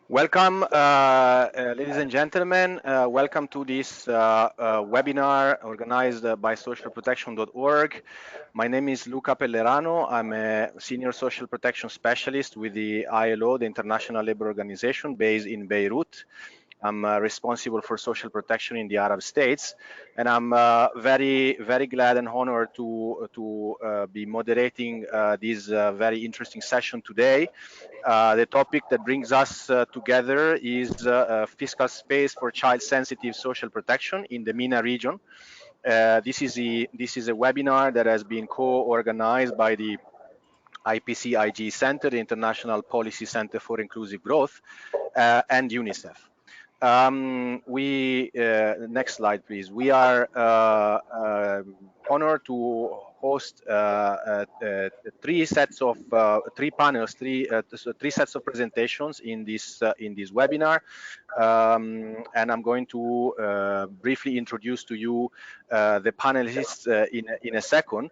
Welcome, ladies and gentlemen. Welcome to this webinar organized by socialprotection.org. My name is Luca Pellerano. I'm a senior social protection specialist with the ILO, the International Labour Organization, based in Beirut. I'm responsible for social protection in the Arab states, and I'm very glad and honored to be moderating this very interesting session today. The topic that brings us together is fiscal space for child-sensitive social protection in the MENA region. This is a webinar that has been co-organized by the IPC-IG Center, the International Policy Center for Inclusive Growth, and UNICEF. Next slide, please. We are honored to host three sets of three panels, three sets of presentations in this webinar, and I'm going to briefly introduce to you the panelists in a second.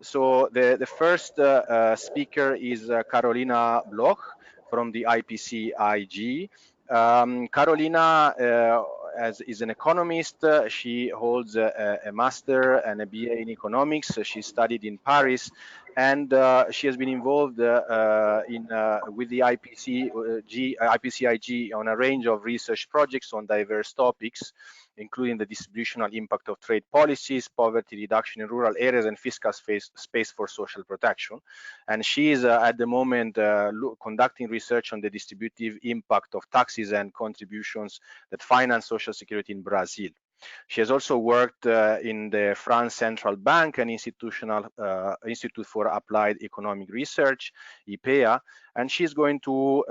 So the first speaker is Karolina Block from the IPC-IG. Karolina is an economist. She holds a master and a BA in economics. She studied in Paris, and she has been involved with the IPC-IG on a range of research projects on diverse topics, including the distributional impact of trade policies, poverty reduction in rural areas, and fiscal space for social protection. And she is at the moment conducting research on the distributive impact of taxes and contributions that finance social security in Brazil. She has also worked in the France Central Bank and Institute for Applied Economic Research, IPEA, and she's going to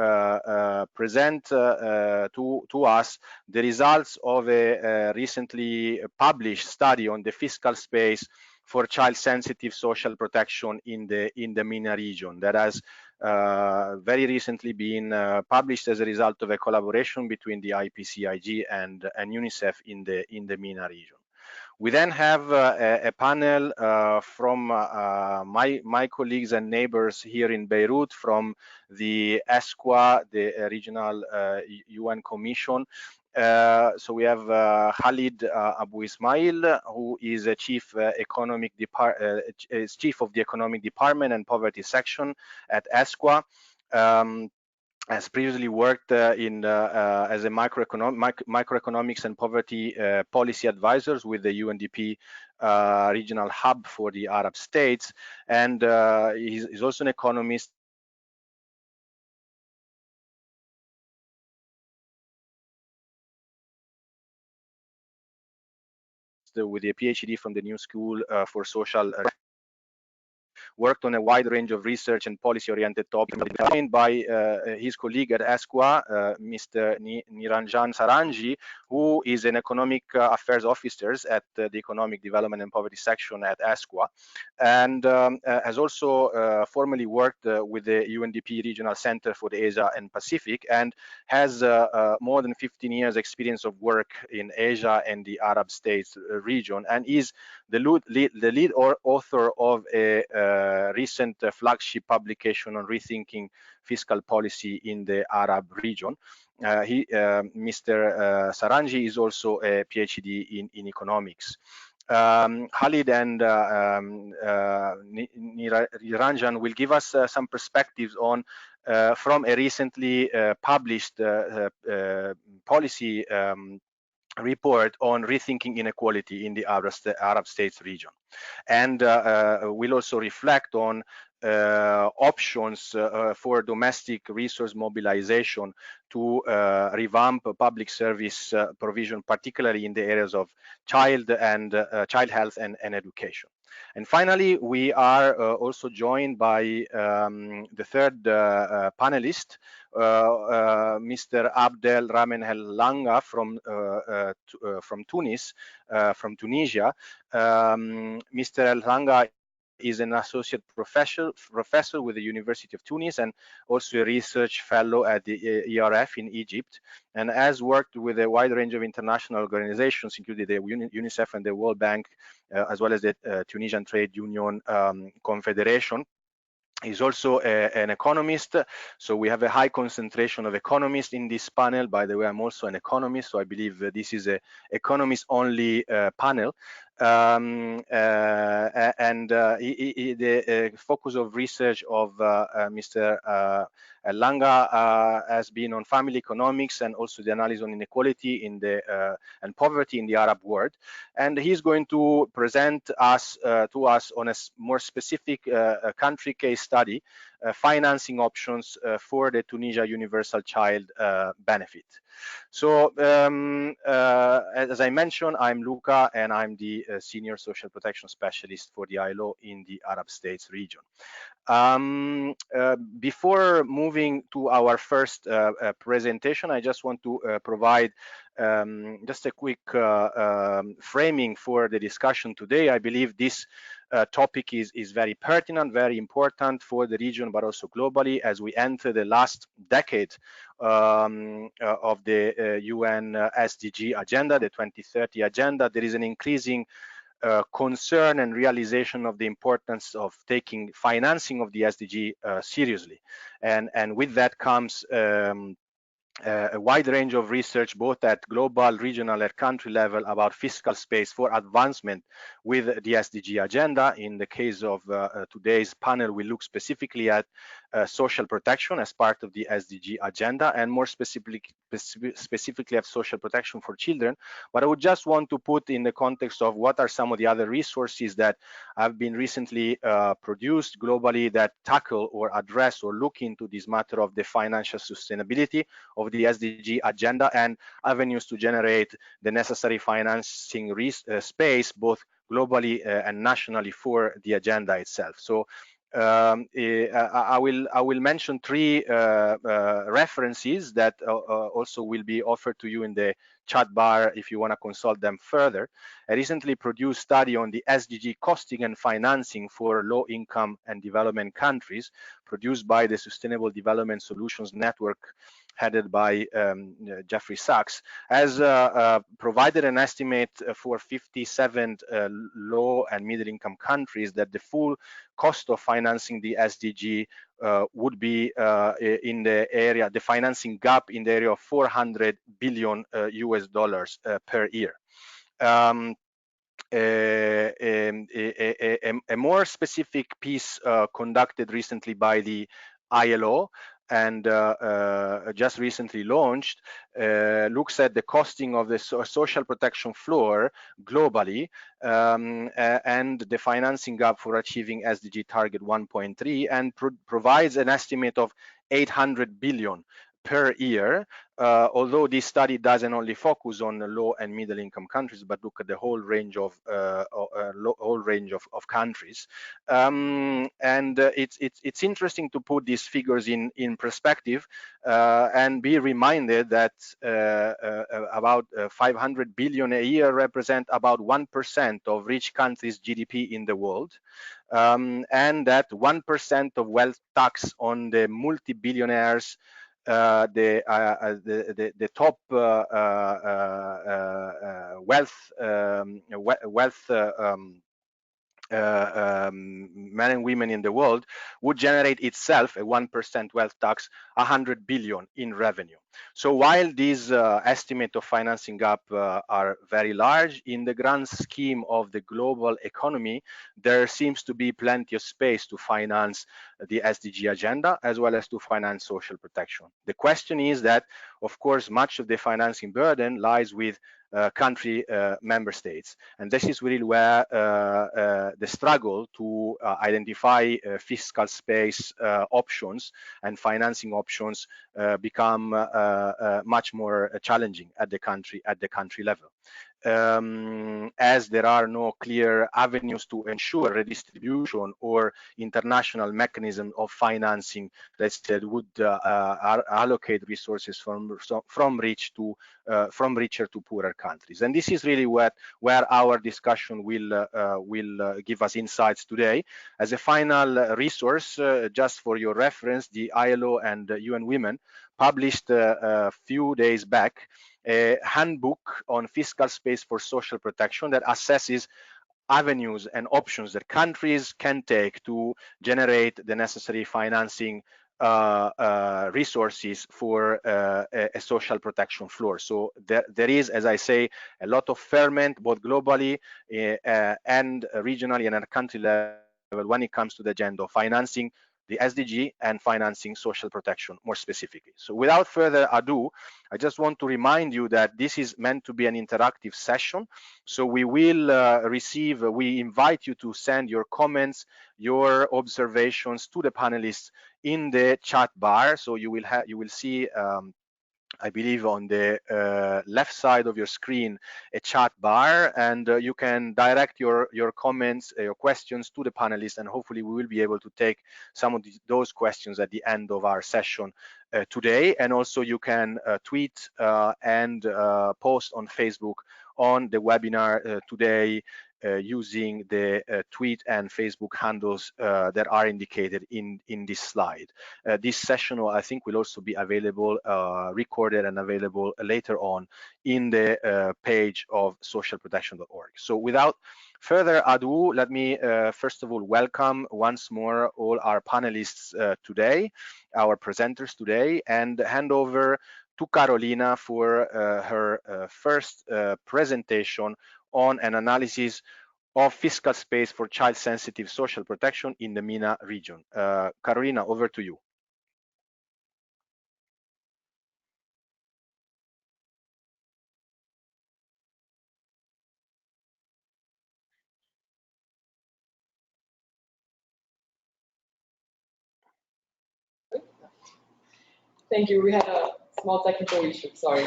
present to us the results of a recently published study on the fiscal space for child-sensitive social protection in the MENA region that has very recently been published as a result of a collaboration between the IPC-IG and UNICEF in the MENA region. We then have a panel from my colleagues and neighbors here in Beirut from the ESCWA, the Regional UN Commission. So we have Khalid Abu-Ismail, who is a chief of the economic department and poverty section at ESCWA. Has previously worked as a microeconomics and poverty policy advisors with the UNDP regional hub for the Arab states, and he's also an economist with a PhD from the New School for Social. Worked on a wide range of research and policy-oriented topics by his colleague at ESCWA, Mr. Niranjan Sarangi, who is an economic affairs officer at the economic development and poverty section at ESCWA, and has also formerly worked with the UNDP Regional Center for the Asia and Pacific, and has more than 15 years experience of work in Asia and the Arab states region, and is the lead author of a recent flagship publication on rethinking fiscal policy in the Arab region. Mr. Sarangi is also a PhD in economics. Khalid and Niranjan will give us some perspectives on from a recently published policy report on rethinking inequality in the Arab states region, and we'll also reflect on options for domestic resource mobilization to revamp public service provision, particularly in the areas of child health and education. And finally, we are also joined by the third panelist, Mr. Abdel-Rahmen El Lahga from Tunis, from Tunisia. Mr. El Lahga is an associate professor with the University of Tunis and also a research fellow at the ERF in Egypt, and has worked with a wide range of international organizations, including the UNICEF and the World Bank, as well as the Tunisian Trade Union Confederation. He's also an economist, so we have a high concentration of economists in this panel. By the way, I'm also an economist, so I believe this is a economist-only panel. The focus of research of Mr. El Lahga has been on family economics and also the analysis on inequality in the and poverty in the Arab world. And he's going to present us to us on a more specific country case study, financing options for the Tunisia Universal Child Benefit. So as I mentioned, I'm Luca, and I'm the Senior Social Protection Specialist for the ILO in the Arab States region. Before moving to our first presentation, I just want to provide just a quick framing for the discussion today. I believe this topic is very pertinent, very important for the region, but also globally as we enter the last decade of the UN SDG agenda, the 2030 agenda. There is an increasing concern and realization of the importance of taking financing of the SDG seriously. And with that comes a wide range of research, both at global, regional, and country level, about fiscal space for advancement with the SDG agenda. In the case of today's panel, we look specifically at social protection as part of the SDG agenda, and more specifically at social protection for children. But I would just want to put in the context of what are some of the other resources that have been recently produced globally that tackle or address or look into this matter of the financial sustainability of the SDG agenda and avenues to generate the necessary financing space both globally and nationally for the agenda itself. So I will mention three references that also will be offered to you in the chat bar if you want to consult them further. A recently produced study on the SDG costing and financing for low income and development countries, produced by the Sustainable Development Solutions Network, headed by Jeffrey Sachs, has provided an estimate for 57 low and middle income countries that the full cost of financing the SDG would be in the area, the financing gap in the area of 400 billion US dollars per year. A more specific piece conducted recently by the ILO and just recently launched looks at the costing of the social protection floor globally and the financing gap for achieving SDG target 1.3, and provides an estimate of 800 billion per year, although this study doesn't only focus on the low and middle income countries, but look at the whole range of countries. It's interesting to put these figures in perspective and be reminded that about 500 billion a year represent about 1% of rich countries' GDP in the world. And that 1% of wealth tax on the multi-billionaires, the top wealth men and women in the world would generate itself a 1% wealth tax, 100 billion in revenue. So while these estimate of financing gap are very large, in the grand scheme of the global economy, there seems to be plenty of space to finance the SDG agenda as well as to finance social protection. The question is that, of course, much of the financing burden lies with country member states, and this is really where the struggle to identify fiscal space options and financing options become much more challenging at the country level. As there are no clear avenues to ensure redistribution or international mechanism of financing that would allocate resources from richer to poorer countries. And this is really where our discussion will give us insights today. As a final resource, just for your reference, the ILO and UN Women published a few days back a handbook on fiscal space for social protection that assesses avenues and options that countries can take to generate the necessary financing resources for a social protection floor. So there is, as I say, a lot of ferment both globally and regionally and at country level when it comes to the agenda of financing the SDG and financing social protection more specifically. So without further ado, I just want to remind you that this is meant to be an interactive session. So we will we invite you to send your comments, your observations to the panelists in the chat bar. So you will see I believe on the left side of your screen a chat bar, and you can direct your comments, your questions to the panelists, and hopefully we will be able to take some of those questions at the end of our session today. And also you can tweet and post on Facebook on the webinar today using the tweet and Facebook handles that are indicated in this slide. This session, I think, will also be available, recorded and available later on in the page of socialprotection.org. So without further ado, let me first of all welcome once more all our panelists today, our presenters today, and hand over to Karolina for her first presentation on an analysis of fiscal space for child-sensitive social protection in the MENA region. Karolina, over to you. Thank you. We had a small technical issue, sorry.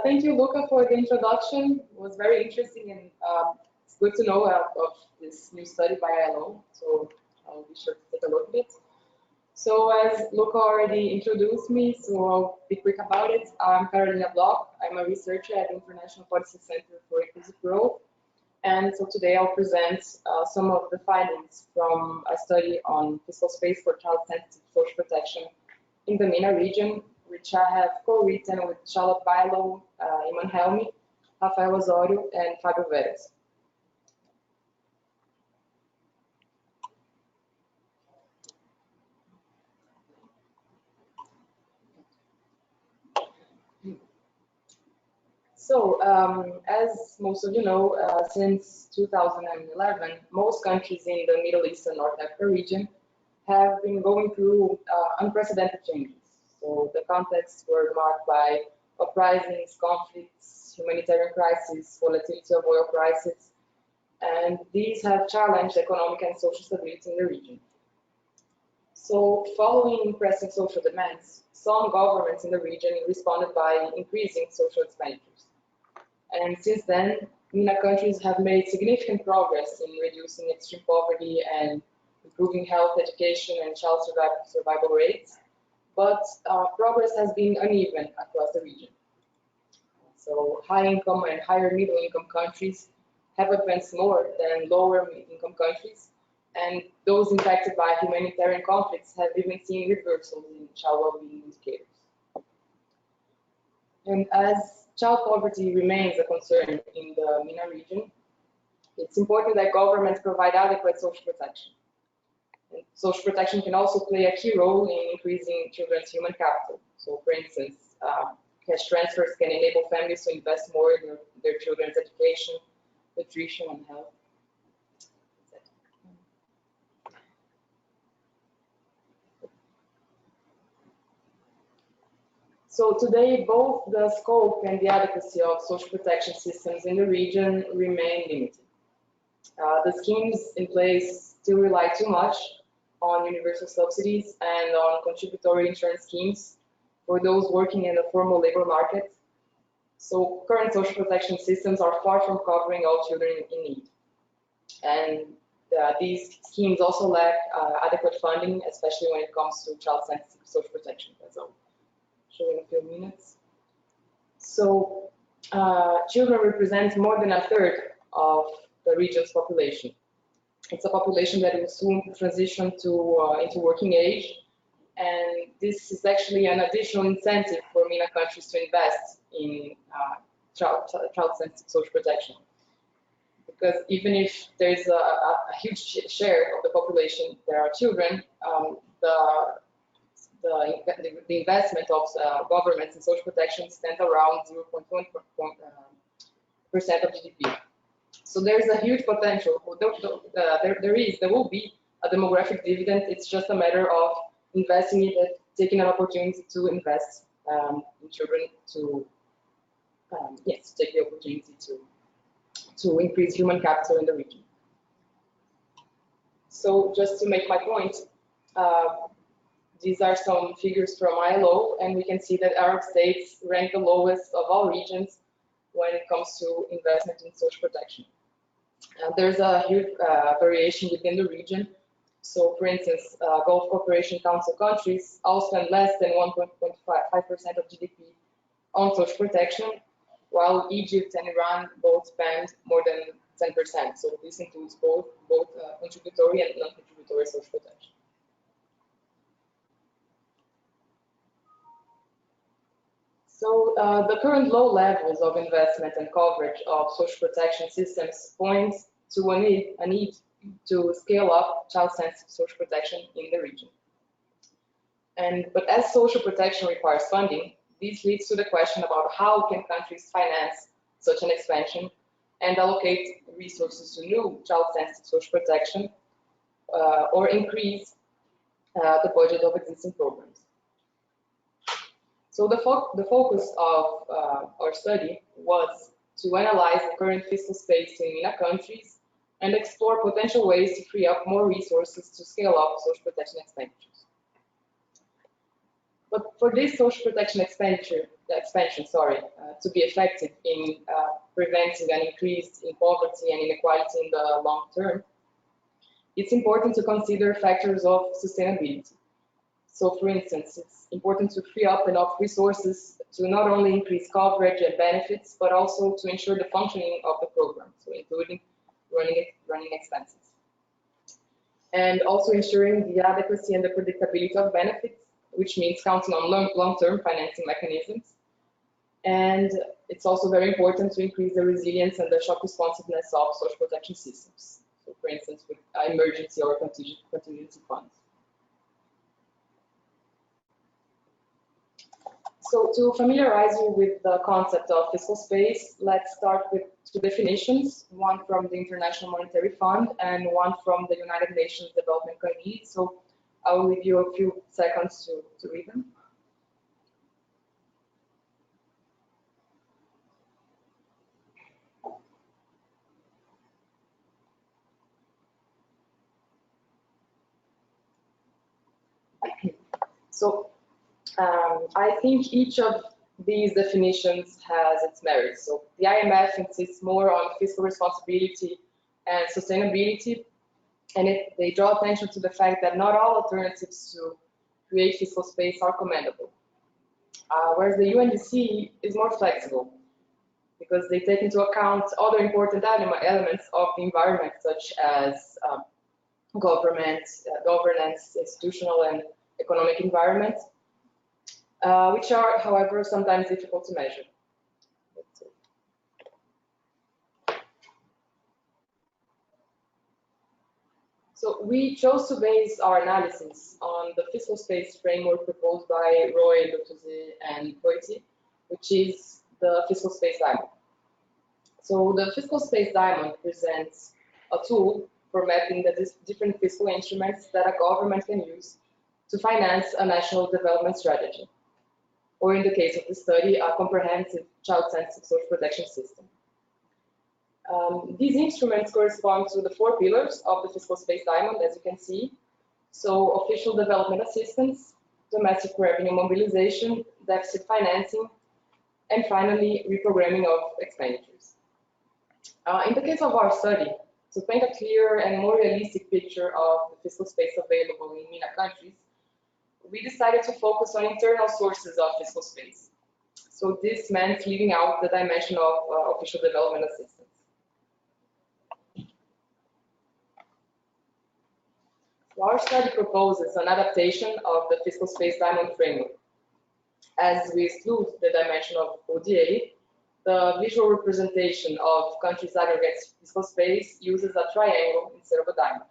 Thank you, Luca, for the introduction. It was very interesting, and it's good to know of this new study by ILO, so I'll be sure to take a look at it. So as Luca already introduced me, so I'll be quick about it. I'm Karolina Block. I'm a researcher at the International Policy Center for Inclusive Growth. And so today I'll present some of the findings from a study on fiscal space for child-sensitive social protection in the MENA region, which I have co-written with Charlotte Bailo, Iman Helmi, Rafael Osorio, and Fabio Veras. So, as most of you know, since 2011, most countries in the Middle East and North Africa region have been going through unprecedented changes. So the contexts were marked by uprisings, conflicts, humanitarian crises, volatility of oil prices, and these have challenged economic and social stability in the region. So following pressing social demands, some governments in the region responded by increasing social expenditures. And since then, MENA countries have made significant progress in reducing extreme poverty and improving health, education, and child survival rates, but progress has been uneven across the region. So high income and higher middle income countries have advanced more than lower income countries, and those impacted by humanitarian conflicts have even seen reversals in child well-being indicators. And as child poverty remains a concern in the MENA region, it's important that governments provide adequate social protection. And social protection can also play a key role in increasing children's human capital. So, for instance, cash transfers can enable families to invest more in their children's education, nutrition, and health. So today, both the scope and the adequacy of social protection systems in the region remain limited. The schemes in place still rely too much on universal subsidies and on contributory insurance schemes for those working in the formal labor market. So current social protection systems are far from covering all children in need. And these schemes also lack adequate funding, especially when it comes to child-sensitive social protection, as I'll show in a few minutes. So children represent more than a third of the region's population. It's a population that will soon transition into working age, and this is actually an additional incentive for MENA countries to invest in child-sensitive social protection, because even if there's a huge share of the population, there are children, the investment of governments in social protection stands around 0.1% of GDP. So there's a huge potential. There will be a demographic dividend. It's just a matter of investing it and taking an opportunity to invest in children to, yes, take the opportunity to increase human capital in the region. So just to make my point, these are some figures from ILO, and we can see that Arab states rank the lowest of all regions when it comes to investment in social protection. There's a huge variation within the region. So, for instance, Gulf Cooperation Council countries all spend less than 1.5% of GDP on social protection, while Egypt and Iran both spend more than 10%. So this includes both contributory and non-contributory social protection. So the current low levels of investment and coverage of social protection systems points to a need to scale up child-sensitive social protection in the region. But as social protection requires funding, this leads to the question about how can countries finance such an expansion and allocate resources to new child-sensitive social protection or increase the budget of existing programs. So the focus of our study was to analyze the current fiscal space in MENA countries and explore potential ways to free up more resources to scale up social protection expenditures. But for this social protection expansion, to be effective in preventing an increase in poverty and inequality in the long term, it's important to consider factors of sustainability. So, for instance, it's important to free up enough resources to not only increase coverage and benefits, but also to ensure the functioning of the program, so including running expenses. And also ensuring the adequacy and the predictability of benefits, which means counting on long-term financing mechanisms. And it's also very important to increase the resilience and the shock responsiveness of social protection systems. So, for instance, with emergency or contingency funds. So to familiarize you with the concept of fiscal space, let's start with two definitions, one from the International Monetary Fund and one from the United Nations Development Committee. So I will give you a few seconds to read them. So I think each of these definitions has its merits. So the IMF insists more on fiscal responsibility and sustainability, and they draw attention to the fact that not all alternatives to create fiscal space are commendable. Whereas the UNDC is more flexible because they take into account other important elements of the environment, such as governance, institutional and economic environment, which are, however, sometimes difficult to measure. So we chose to base our analysis on the fiscal space framework proposed by Roy, Lutuzzi, and Boiti, which is the fiscal space diamond. So the fiscal space diamond presents a tool for mapping the different fiscal instruments that a government can use to finance a national development strategy, or in the case of the study, a comprehensive child-sensitive social protection system. These instruments correspond to the 4 pillars of the fiscal space diamond, as you can see. So official development assistance, domestic revenue mobilization, deficit financing, and finally, reprogramming of expenditures. In the case of our study, to paint a clearer and more realistic picture of the fiscal space available in MENA countries, we decided to focus on internal sources of fiscal space. So this meant leaving out the dimension of official development assistance. So our study proposes an adaptation of the fiscal space diamond framework. As we exclude the dimension of ODA, the visual representation of countries' aggregate fiscal space uses a triangle instead of a diamond.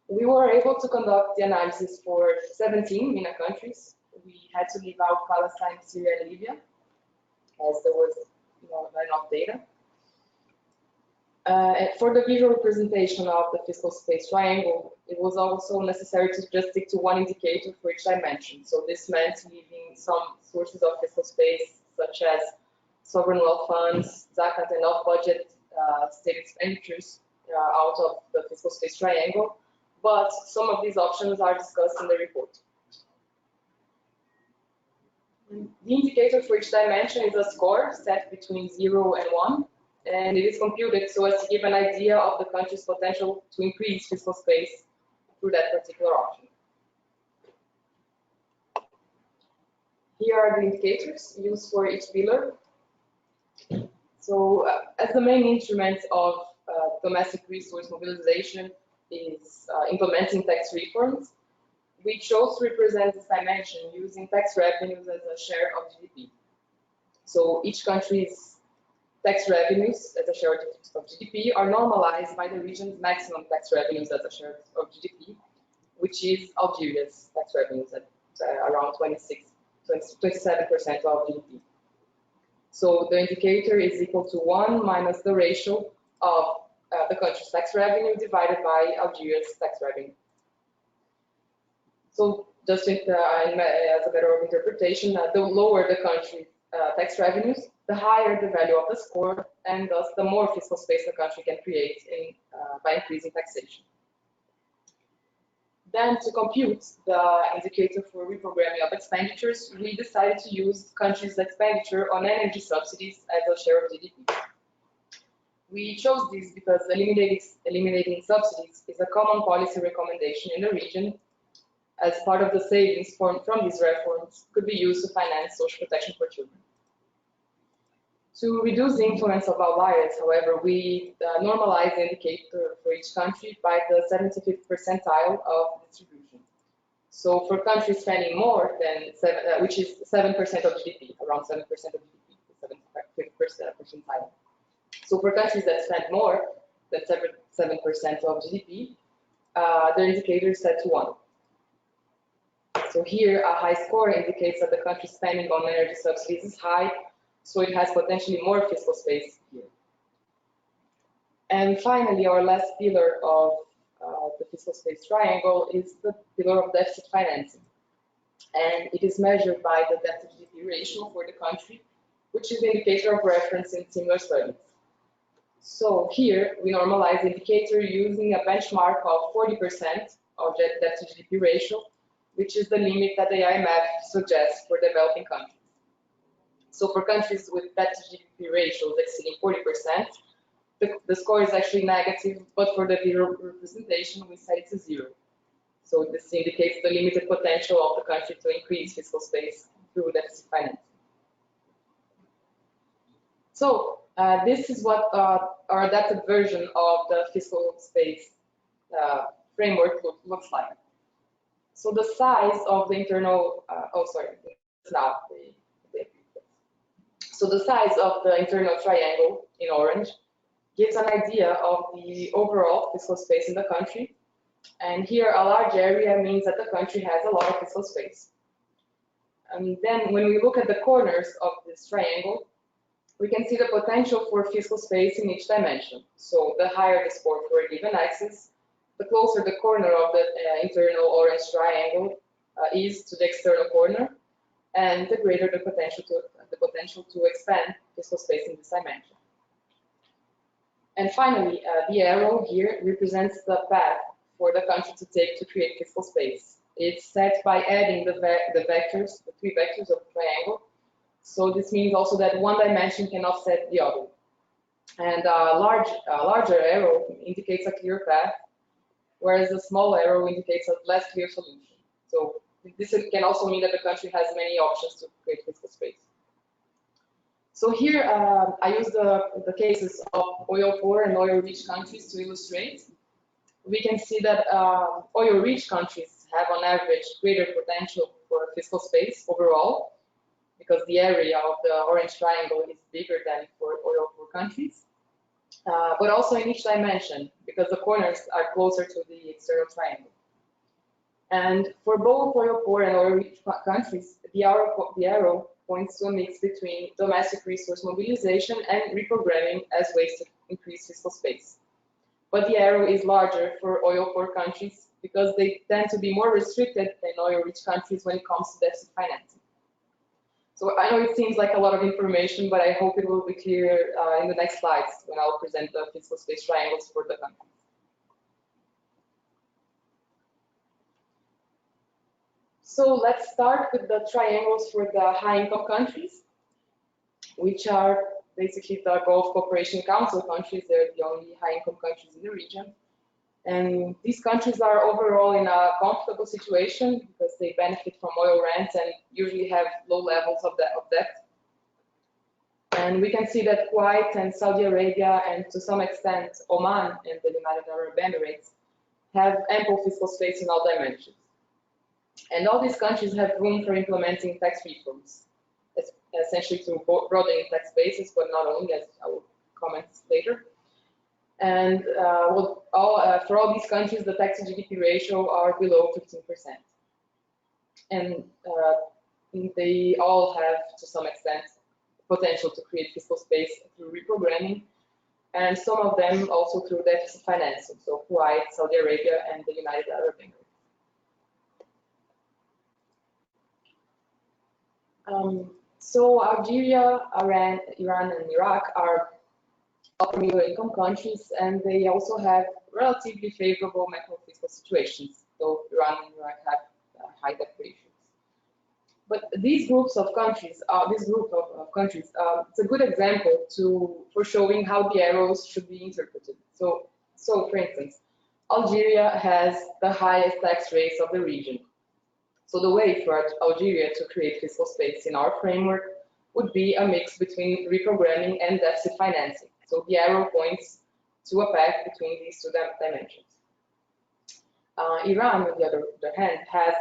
We were able to conduct the analysis for 17 MENA countries. We had to leave out Palestine, Syria, and Libya, as there was not enough data. For the visual representation of the fiscal space triangle, it was also necessary to just stick to one indicator for each dimension. So this meant leaving some sources of fiscal space, such as sovereign wealth funds, zakat, and off-budget state expenditures out of the fiscal space triangle, but some of these options are discussed in the report. The indicator for each dimension is a score set between 0 and 1, and it is computed so as to give an idea of the country's potential to increase fiscal space through that particular option. Here are the indicators used for each pillar. So as the main instrument of domestic resource mobilization is implementing tax reforms, we chose to represent this dimension using tax revenues as a share of GDP. So each country's tax revenues as a share of GDP are normalized by the region's maximum tax revenues as a share of GDP, which is Algeria's tax revenues at around 27% of GDP. So the indicator is equal to 1 minus the ratio of the country's tax revenue divided by Algeria's tax revenue. So just as a matter of interpretation, the lower the country tax revenues, the higher the value of the score, and thus the more fiscal space the country can create by increasing taxation. Then to compute the indicator for reprogramming of expenditures, we decided to use countries' expenditure on energy subsidies as a share of GDP. We chose this because eliminating subsidies is a common policy recommendation in the region, as part of the savings from these reforms could be used to finance social protection for children. To reduce the influence of outliers, however, we normalize the indicator for each country by the 75th percentile of distribution. So for countries spending more than which is 7% of GDP, around 7% of GDP, 75th percentile. So for countries that spend more than 7% of GDP, their indicator is set to 1. So here, a high score indicates that the country's spending on energy subsidies is high, so it has potentially more fiscal space here. And finally, our last pillar of the fiscal space triangle is the pillar of deficit financing. And it is measured by the debt to GDP ratio for the country, which is the indicator of reference in similar studies. So here, we normalize the indicator using a benchmark of 40% of debt to GDP ratio, which is the limit that the IMF suggests for developing countries. So for countries with debt to GDP ratios exceeding 40%, the score is actually negative, but for the visual representation, we set it to 0. So this indicates the limited potential of the country to increase fiscal space through deficit financing. So this is what our adapted version of the fiscal space framework looks like. So the size of the internal, So the size of the internal triangle in orange gives an idea of the overall fiscal space in the country. And here, a large area means that the country has a lot of fiscal space. And then when we look at the corners of this triangle, we can see the potential for fiscal space in each dimension. So the higher the score for a given axis, the closer the corner of the internal orange triangle is to the external corner, and the greater the potential to expand fiscal space in this dimension. And finally, the arrow here represents the path for the country to take to create fiscal space. It's set by adding the vectors, the 3 vectors of the triangle. So this means also that one dimension can offset the other. And a larger arrow indicates a clear path, whereas a small arrow indicates a less clear solution. So this can also mean that the country has many options to create fiscal space. So here I use the cases of oil-poor and oil-rich countries to illustrate. We can see that oil-rich countries have on average greater potential for fiscal space overall, because the area of the orange triangle is bigger than for oil poor countries, but also in each dimension, because the corners are closer to the external triangle. And for both oil poor and oil rich countries, the arrow points to a mix between domestic resource mobilization and reprogramming as ways to increase fiscal space. But the arrow is larger for oil poor countries because they tend to be more restricted than oil rich countries when it comes to deficit financing. So I know it seems like a lot of information, but I hope it will be clear in the next slides when I'll present the fiscal space triangles for the countries. So let's start with the triangles for the high-income countries, which are basically the Gulf Cooperation Council countries. They're the only high-income countries in the region. And these countries are overall in a comfortable situation because they benefit from oil rents and usually have low levels of debt. And we can see that Kuwait and Saudi Arabia, and to some extent Oman and the United Arab Emirates, have ample fiscal space in all dimensions. And all these countries have room for implementing tax reforms, essentially through broadening tax bases, but not only, as I will comment later. And for all these countries, the tax to GDP ratio are below 15%. And they all have, to some extent, potential to create fiscal space through reprogramming, and some of them also through deficit financing, so Kuwait, Saudi Arabia, and the United Arab Emirates. So Algeria, Iran, and Iraq are upper middle income countries, and they also have relatively favorable macro fiscal situations, though Iran and Iraq have high debt ratios. But these groups of countries, it's a good example for showing how the arrows should be interpreted. So for instance, Algeria has the highest tax rates of the region. So the way for Algeria to create fiscal space in our framework would be a mix between reprogramming and deficit financing. So the arrow points to a path between these two dimensions. Iran, on the other hand, has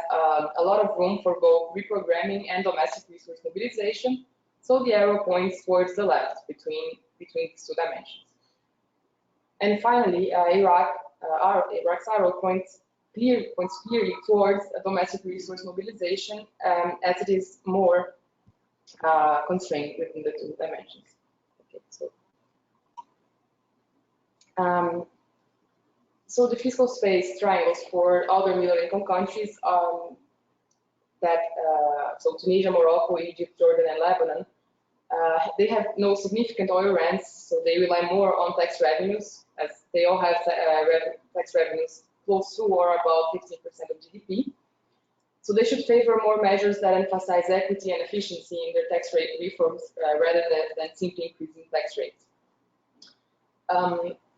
a lot of room for both reprogramming and domestic resource mobilization. So the arrow points towards the left between these two dimensions. And finally, Iraq's arrow points clearly towards a domestic resource mobilization, as it is more constrained within the two dimensions. Okay, so the fiscal space triangles for other middle-income countries, so Tunisia, Morocco, Egypt, Jordan, and Lebanon, they have no significant oil rents, so they rely more on tax revenues, as they all have tax revenues close to or above 15% of GDP. So they should favor more measures that emphasize equity and efficiency in their tax rate reforms rather than simply increasing tax rates.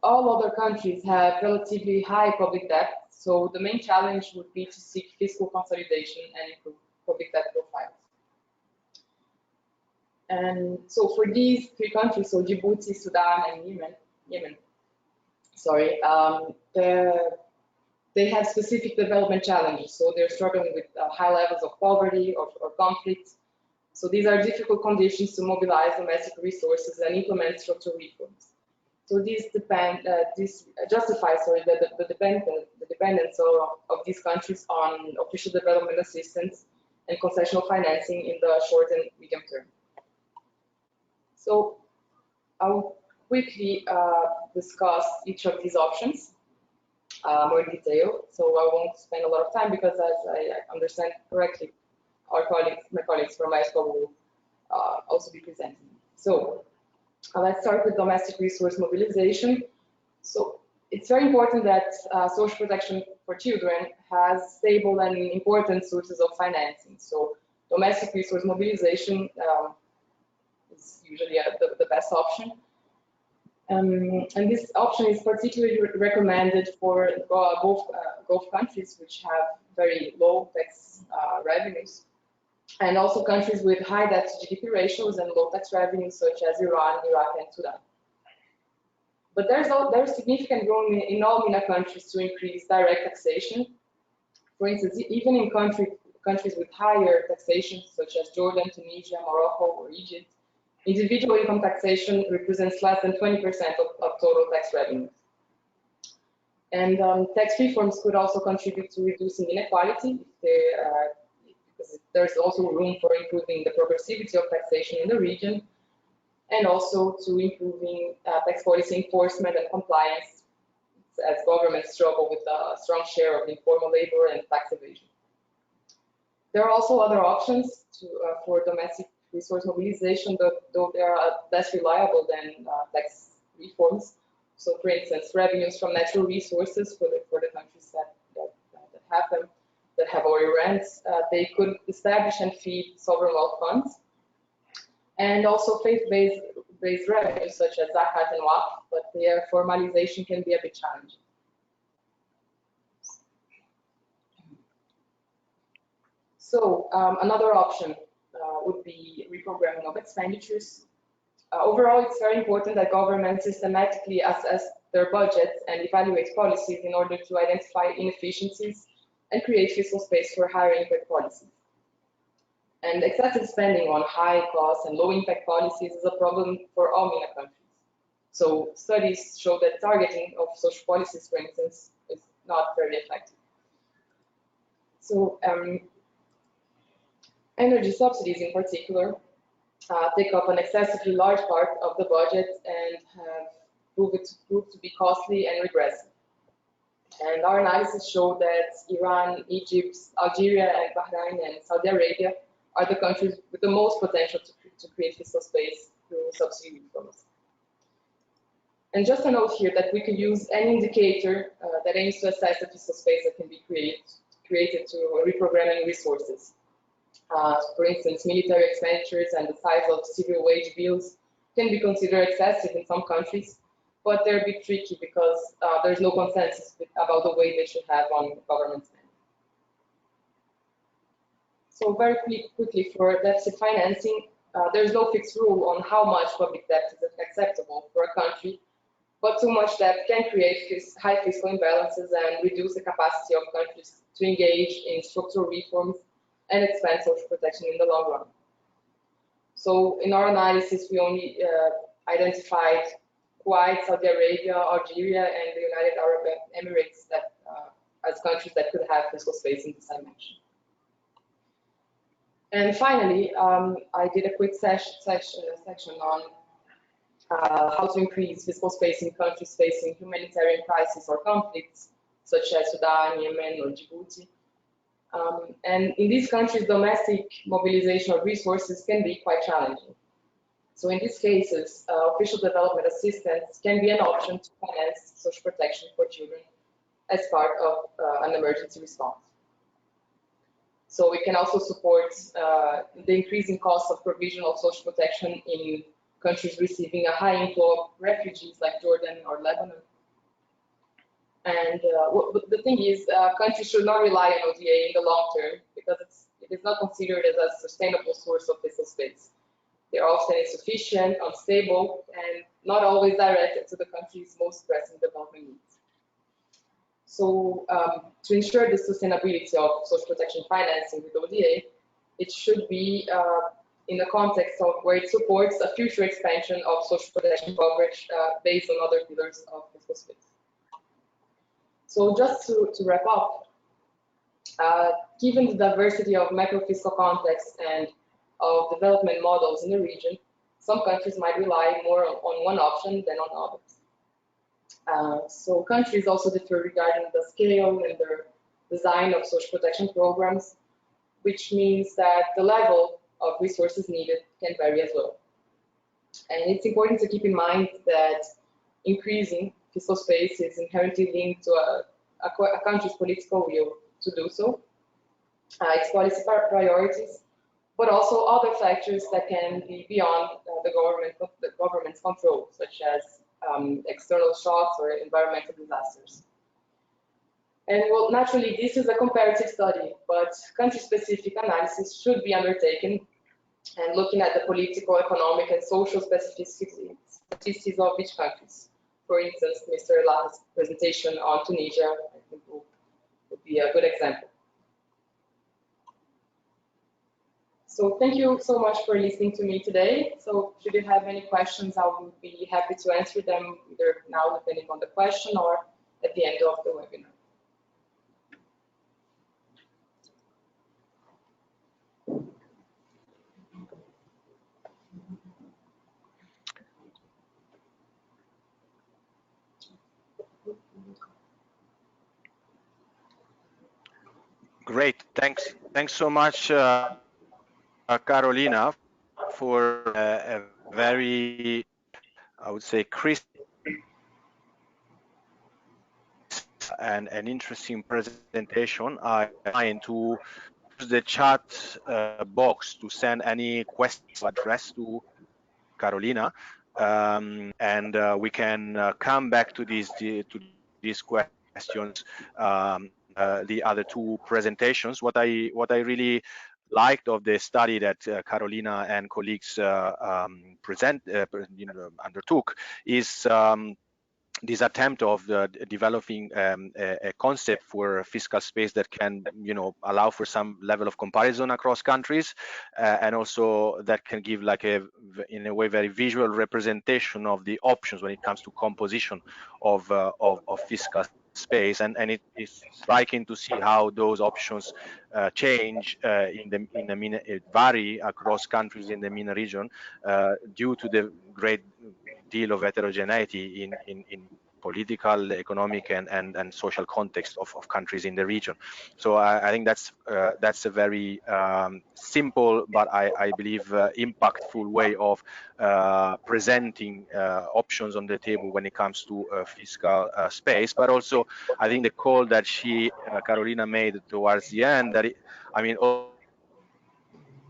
All other countries have relatively high public debt, so the main challenge would be to seek fiscal consolidation and improve public debt profiles. And so for these three countries, so Djibouti, Sudan, and Yemen, they have specific development challenges. So they're struggling with high levels of poverty or conflict. So these are difficult conditions to mobilize domestic resources and implement structural reforms. So this justifies the dependence of these countries on official development assistance and concessional financing in the short and medium term. So I'll quickly discuss each of these options more in detail. So I won't spend a lot of time because, as I understand correctly, my colleagues from ISCWA will also be presenting. So let's start with domestic resource mobilization. So it's very important that social protection for children has stable and important sources of financing. So domestic resource mobilization is usually the best option. And this option is particularly recommended for Gulf countries, which have very low tax revenues, and also countries with high debt to GDP ratios and low tax revenues, such as Iran, Iraq, and Sudan. But there's significant room in all MENA countries to increase direct taxation. For instance, even in countries countries with higher taxation, such as Jordan, Tunisia, Morocco, or Egypt, individual income taxation represents less than 20% of total tax revenues. And tax reforms could also contribute to reducing inequality because there's also room for improving the progressivity of taxation in the region, and also to improving tax policy enforcement and compliance as governments struggle with a strong share of informal labor and tax evasion. There are also other options for domestic resource mobilization, though they are less reliable than tax reforms. So, for instance, revenues from natural resources for the countries that have them, that have oil rents, they could establish and feed sovereign wealth funds, and also faith-based revenues such as zakat and waqf, but their formalization can be a bit challenging. So, another option would be reprogramming of expenditures. Overall, it's very important that governments systematically assess their budgets and evaluate policies in order to identify inefficiencies and create fiscal space for higher impact policies. And excessive spending on high cost and low impact policies is a problem for all MENA countries. So studies show that targeting of social policies, for instance, is not very effective. So energy subsidies in particular take up an excessively large part of the budget and have proved to be costly and regressive. And our analysis showed that Iran, Egypt, Algeria, and Bahrain, and Saudi Arabia are the countries with the most potential to create fiscal space through subsidy reforms. And just a note here that we can use any indicator that aims to assess the fiscal space that can be created to reprogramming resources. For instance, military expenditures and the size of civil wage bills can be considered excessive in some countries, but they're a bit tricky because there's no consensus about the weight they should have on government spending. So very quickly for deficit financing, there's no fixed rule on how much public debt is acceptable for a country, but too much debt can create high fiscal imbalances and reduce the capacity of countries to engage in structural reforms and expand social protection in the long run. So in our analysis, we only identified Kuwait, Saudi Arabia, Algeria, and the United Arab Emirates as countries that could have fiscal space in this dimension. And finally, I did a quick section on how to increase fiscal space in countries facing humanitarian crisis or conflicts, such as Sudan, Yemen, or Djibouti. And in these countries, domestic mobilization of resources can be quite challenging. So in these cases, official development assistance can be an option to finance social protection for children as part of an emergency response. So we can also support the increasing cost of provision of social protection in countries receiving a high inflow of refugees like Jordan or Lebanon. And the thing is, countries should not rely on ODA in the long term because it is not considered as a sustainable source of fiscal space. They are often insufficient, unstable, and not always directed to the country's most pressing development needs. So to ensure the sustainability of social protection financing with ODA, it should be in the context of where it supports a future expansion of social protection coverage based on other pillars of fiscal space. So just to wrap up, given the diversity of macro-fiscal contexts and of development models in the region, some countries might rely more on one option than on others. So countries also differ regarding the scale and the design of social protection programs, which means that the level of resources needed can vary as well. And it's important to keep in mind that increasing fiscal space is inherently linked to a country's political will to do so, its policy priorities, but also other factors that can be beyond the government's control, such as external shocks or environmental disasters. And well, naturally, this is a comparative study, but country-specific analysis should be undertaken and looking at the political, economic, and social specificities of each country. For instance, Mr. Lahga's presentation on Tunisia, I think, would be a good example. So thank you so much for listening to me today. So should you have any questions, I will be happy to answer them either now, depending on the question, or at the end of the webinar. Great, thanks so much, Karolina, for a very, I would say, crisp and an interesting presentation. I trying to use the chat box to send any questions addressed to Karolina, and we can come back to these questions. The other two presentations. What I really liked of the study that Karolina and colleagues undertook is this attempt of developing a concept for fiscal space that can, allow for some level of comparison across countries, and also that can give like in a way, very visual representation of the options when it comes to composition of fiscal space, and it is striking to see how those options change in the MENA, vary across countries in the MENA region due to the great deal of heterogeneity in political, economic, and social context of countries in the region. So I think that's a very simple, but I believe impactful way of presenting options on the table when it comes to fiscal space. But also, I think the call that Karolina made towards the end, that all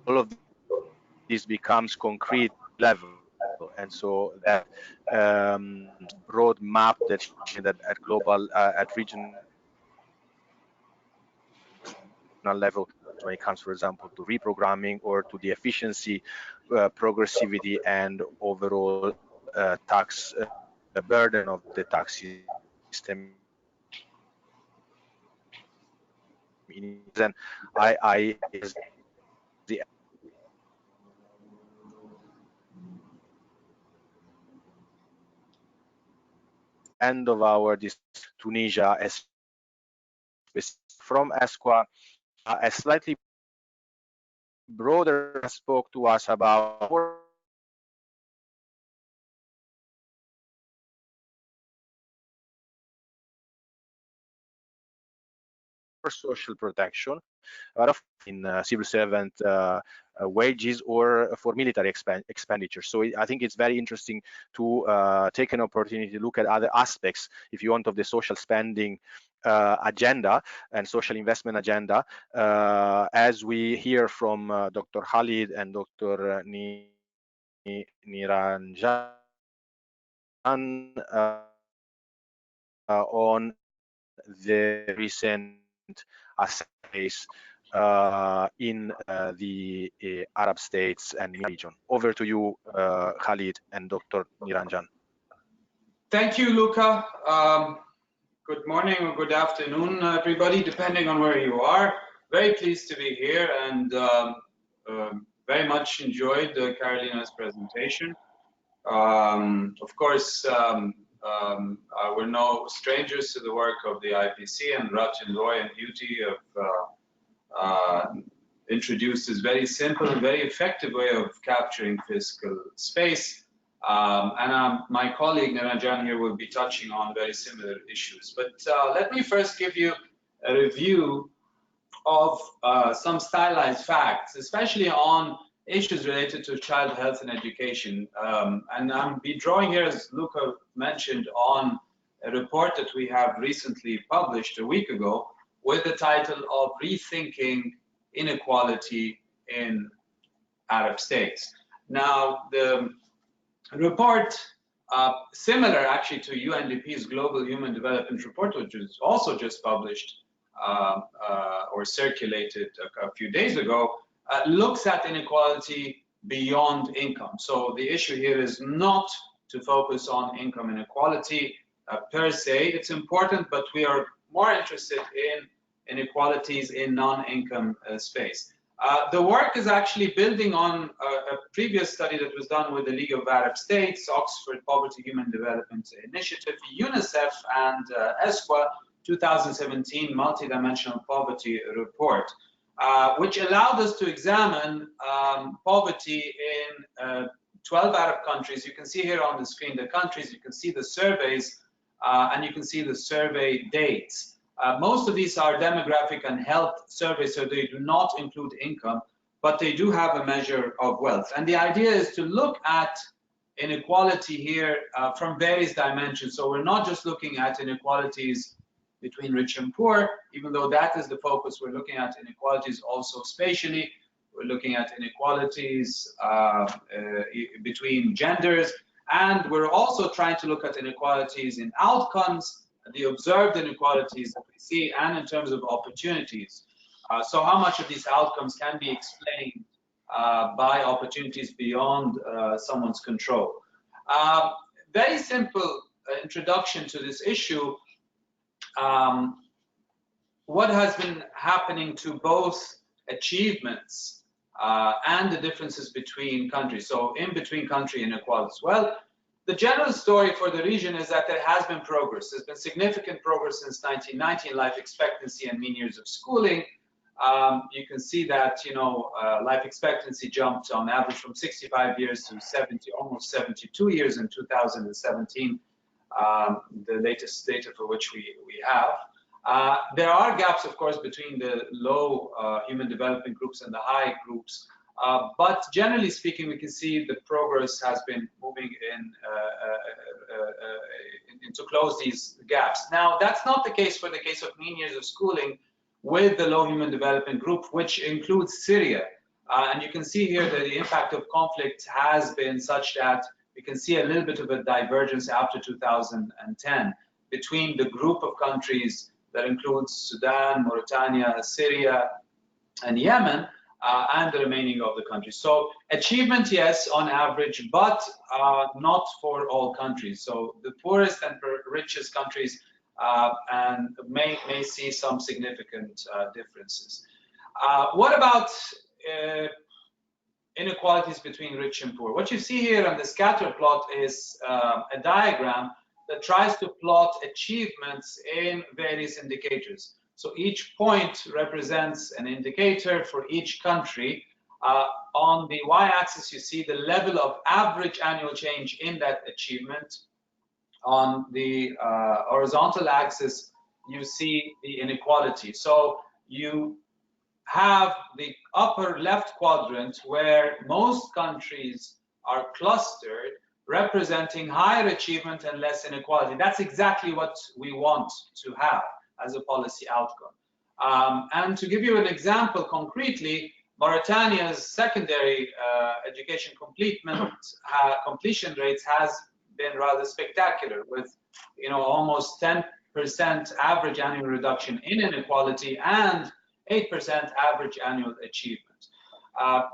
of this becomes concrete level, and so that broad map that at global, at regional level, when it comes, for example, to reprogramming or to the efficiency, progressivity, and overall tax burden of the tax system. And as the end of our Tunisia, as from ESCWA, a slightly broader spoke to us about social protection, but in civil servant wages or for military expenditures. So I think it's very interesting to take an opportunity to look at other aspects, if you want, of the social spending agenda and social investment agenda, as we hear from Dr. Khalid and Dr. Niranjan on the recent assays in the Arab states and region. Over to you, Khalid and Dr. Niranjan. Thank you, Luca. Good morning or good afternoon, everybody, depending on where you are. Very pleased to be here, and very much enjoyed Karolina's presentation. Of course, we're no strangers to the work of the IPC, and Raj and Roy and Beauty have introduced this very simple and very effective way of capturing fiscal space. And my colleague Niranjan here will be touching on very similar issues. But let me first give you a review of some stylized facts, especially on issues related to child health and education. And I'll be drawing here, as Luca mentioned, on a report that we have recently published a week ago with the title of Rethinking Inequality in Arab States. Now, the report, similar actually to UNDP's Global Human Development Report, which was also just published or circulated a few days ago, looks at inequality beyond income. So the issue here is not to focus on income inequality per se. It's important, but we are more interested in inequalities in non-income space. The work is actually building on a previous study that was done with the League of Arab States, Oxford Poverty Human Development Initiative, UNICEF, and ESCWA 2017 Multidimensional Poverty Report, which allowed us to examine poverty in 12 Arab countries. You can see here on the screen the countries, you can see the surveys, and you can see the survey dates. Most of these are demographic and health surveys, so they do not include income, but they do have a measure of wealth. And the idea is to look at inequality here from various dimensions. So we're not just looking at inequalities between rich and poor, even though that is the focus. We're looking at inequalities also spatially. We're looking at inequalities between genders, and we're also trying to look at inequalities in outcomes, the observed inequalities that we see, and in terms of opportunities. So how much of these outcomes can be explained by opportunities beyond someone's control? Very simple introduction to this issue. What has been happening to both achievements and the differences between countries, so in between country inequalities? Well, the general story for the region is that there has been progress. There's been significant progress since 1990 in life expectancy and mean years of schooling. You can see that, life expectancy jumped on average from 65 years to almost 72 years in 2017, the latest data for which we have. There are gaps, of course, between the low human development groups and the high groups. But generally speaking, we can see the progress has been moving in to close these gaps. Now, that's not the case for the case of mean years of schooling with the low human development group, which includes Syria. And you can see here that the impact of conflict has been such that we can see a little bit of a divergence after 2010 between the group of countries that includes Sudan, Mauritania, Syria, and Yemen, and the remaining of the countries. So achievement, yes, on average, but not for all countries. So the poorest and richest countries and may see some significant differences. What about inequalities between rich and poor? What you see here on the scatter plot is a diagram that tries to plot achievements in various indicators. So each point represents an indicator for each country. On the y-axis, you see the level of average annual change in that achievement. On the horizontal axis, you see the inequality. So you have the upper left quadrant where most countries are clustered, representing higher achievement and less inequality. That's exactly what we want to have as a policy outcome. And to give you an example concretely, Mauritania's secondary education completion rates has been rather spectacular, with almost 10% average annual reduction in inequality and 8% average annual achievement.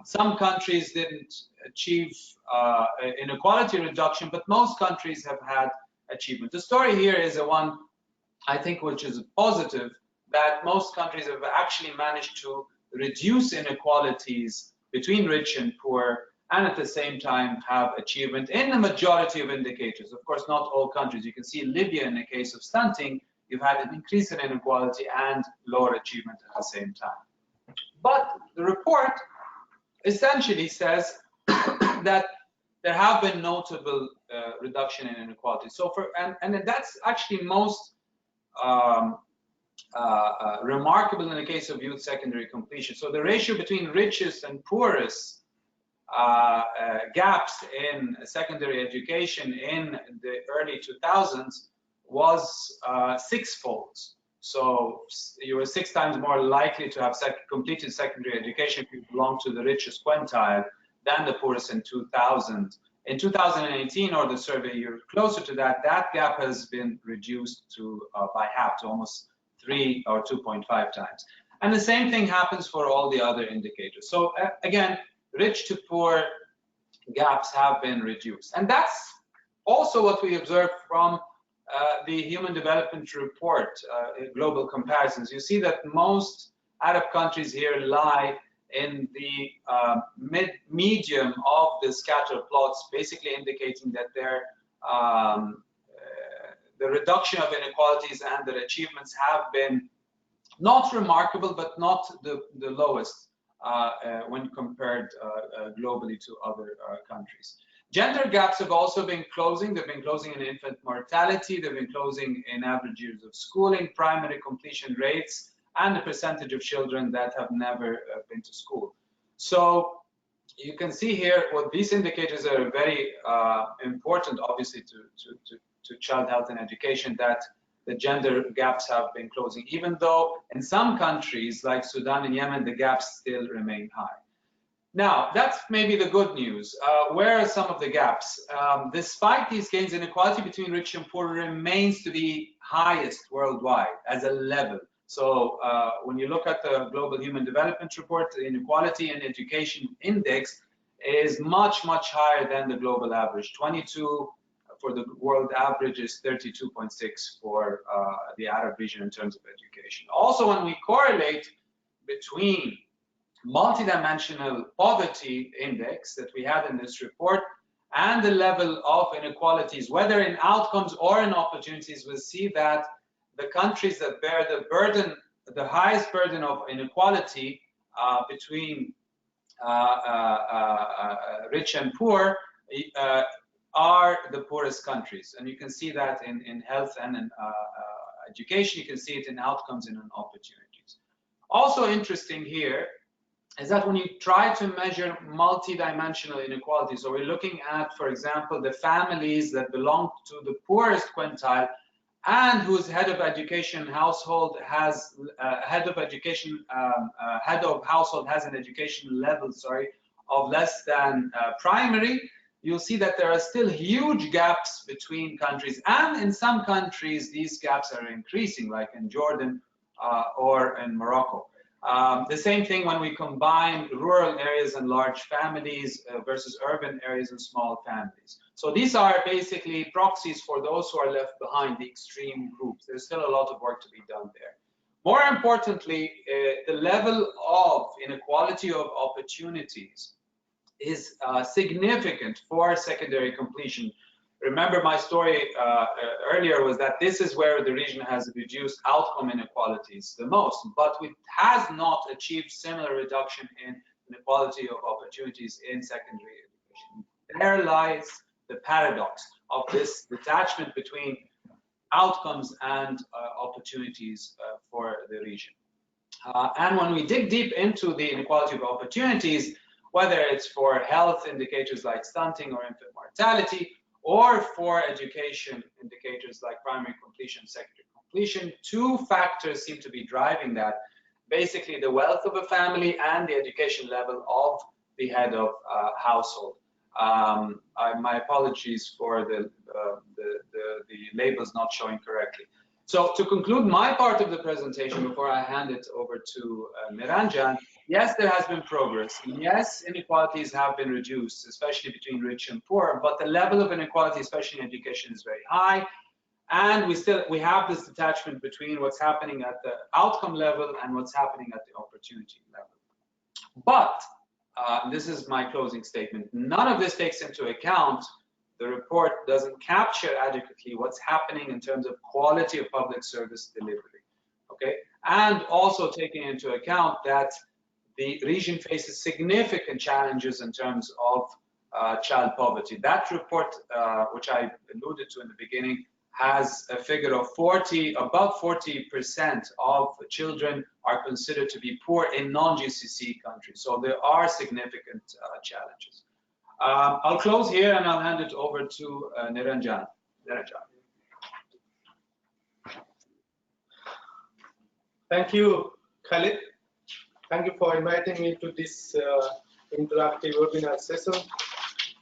Some countries didn't achieve inequality reduction, but most countries have had achievement. The story here is the one, I think, which is positive, that most countries have actually managed to reduce inequalities between rich and poor, and at the same time have achievement in the majority of indicators. Of course, not all countries. You can see Libya, in the case of stunting, you've had an increase in inequality and lower achievement at the same time. But the report essentially says that there have been notable reduction in inequality. So and that's actually most remarkable in the case of youth secondary completion. So the ratio between richest and poorest gaps in secondary education in the early 2000s was sixfold. So you were 6 times more likely to have completed secondary education if you belong to the richest quintile than the poorest in 2000. In 2018, or the survey year closer to that, that gap has been reduced to by half, to almost 3 or 2.5 times. And the same thing happens for all the other indicators. So again, rich to poor gaps have been reduced. And that's also what we observed from the Human Development Report, global comparisons. You see that most Arab countries here lie in the medium of the scatter plots, basically indicating that the reduction of inequalities and their achievements have been not remarkable, but not the lowest when compared globally to other countries. Gender gaps have also been closing. They've been closing in infant mortality. They've been closing in average years of schooling, primary completion rates, and the percentage of children that have never been to school. So you can see here what these indicators are very important, obviously, to child health and education, that the gender gaps have been closing, even though in some countries like Sudan and Yemen, the gaps still remain high. Now, that's maybe the good news. Where are some of the gaps? Despite these gains, inequality between rich and poor remains to be highest worldwide as a level. So when you look at the Global Human Development Report, the Inequality and Education Index is much, much higher than the global average. 22 for the world average is 32.6 for the Arab region in terms of education. Also, when we correlate between multidimensional poverty index that we had in this report and the level of inequalities, whether in outcomes or in opportunities, we'll see that the countries that bear the burden, the highest burden of inequality between rich and poor are the poorest countries. And you can see that in health and in education. You can see it in outcomes and in opportunities. Also interesting here is that when you try to measure multidimensional inequalities, so we're looking at, for example, the families that belong to the poorest quintile and whose head of education household has head of household has an education level, of less than primary, you'll see that there are still huge gaps between countries, and in some countries these gaps are increasing, like in Jordan or in Morocco. The same thing when we combine rural areas and large families versus urban areas and small families. So these are basically proxies for those who are left behind, the extreme groups. There's still a lot of work to be done there. More importantly, the level of inequality of opportunities is significant for secondary completion. Remember, my story earlier was that this is where the region has reduced outcome inequalities the most, but it has not achieved similar reduction in inequality of opportunities in secondary education. There lies the paradox of this detachment between outcomes and opportunities for the region. And when we dig deep into the inequality of opportunities, whether it's for health indicators like stunting or infant mortality, or for education indicators like primary completion, secondary completion, two factors seem to be driving that. Basically, the wealth of a family and the education level of the head of household. My apologies for the labels not showing correctly. So to conclude my part of the presentation before I hand it over to Niranjan, yes, there has been progress. Yes, inequalities have been reduced, especially between rich and poor, but the level of inequality, especially in education, is very high. And we have this detachment between what's happening at the outcome level and what's happening at the opportunity level. But this is my closing statement. None of this takes into account, the report doesn't capture adequately what's happening in terms of quality of public service delivery, okay? And also taking into account that the region faces significant challenges in terms of child poverty. That report, which I alluded to in the beginning, has a figure of above 40% of children are considered to be poor in non-GCC countries. So there are significant challenges. I'll close here and I'll hand it over to Niranjan. Thank you, Khalid. Thank you for inviting me to this interactive webinar session.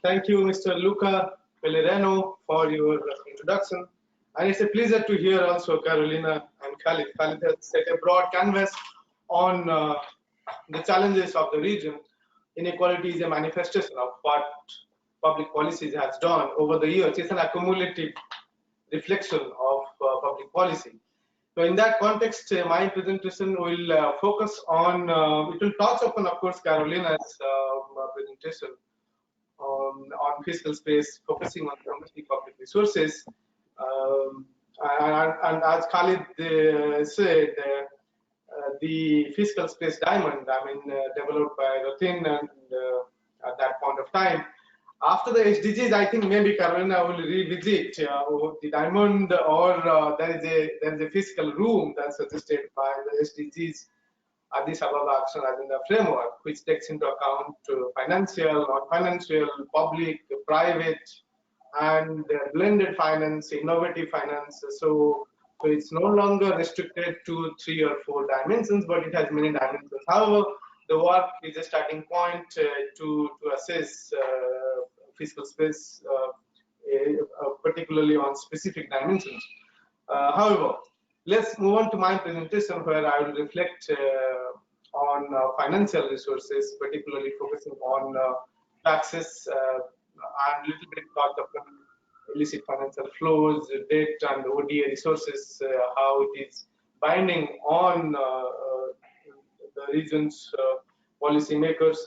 Thank you, Mr. Luca Pellerano, for your introduction. And it's a pleasure to hear also Karolina and Khalid. Khalid has set a broad canvas on the challenges of the region. Inequality is a manifestation of what public policies has done over the years. It's an accumulative reflection of public policy. So in that context, my presentation will focus on, it will touch upon, of course, Karolina's presentation on fiscal space, focusing on domestic public resources. And as Khalid said, the fiscal space diamond, developed by Rethinking and at that point of time. After the SDGs, I think maybe Karolina will revisit the diamond, or there is a fiscal room that's suggested by the SDGs, Addis Ababa Action Agenda Framework, which takes into account financial, non-financial, public, private, and blended finance, innovative finance. So it's no longer restricted to 3 or 4 dimensions, but it has many dimensions. However, the work is a starting point to assess fiscal space, particularly on specific dimensions. However, let's move on to my presentation, where I will reflect on financial resources, particularly focusing on taxes and a little bit about the illicit financial flows, debt, and ODA resources, how it is binding on the region's policymakers,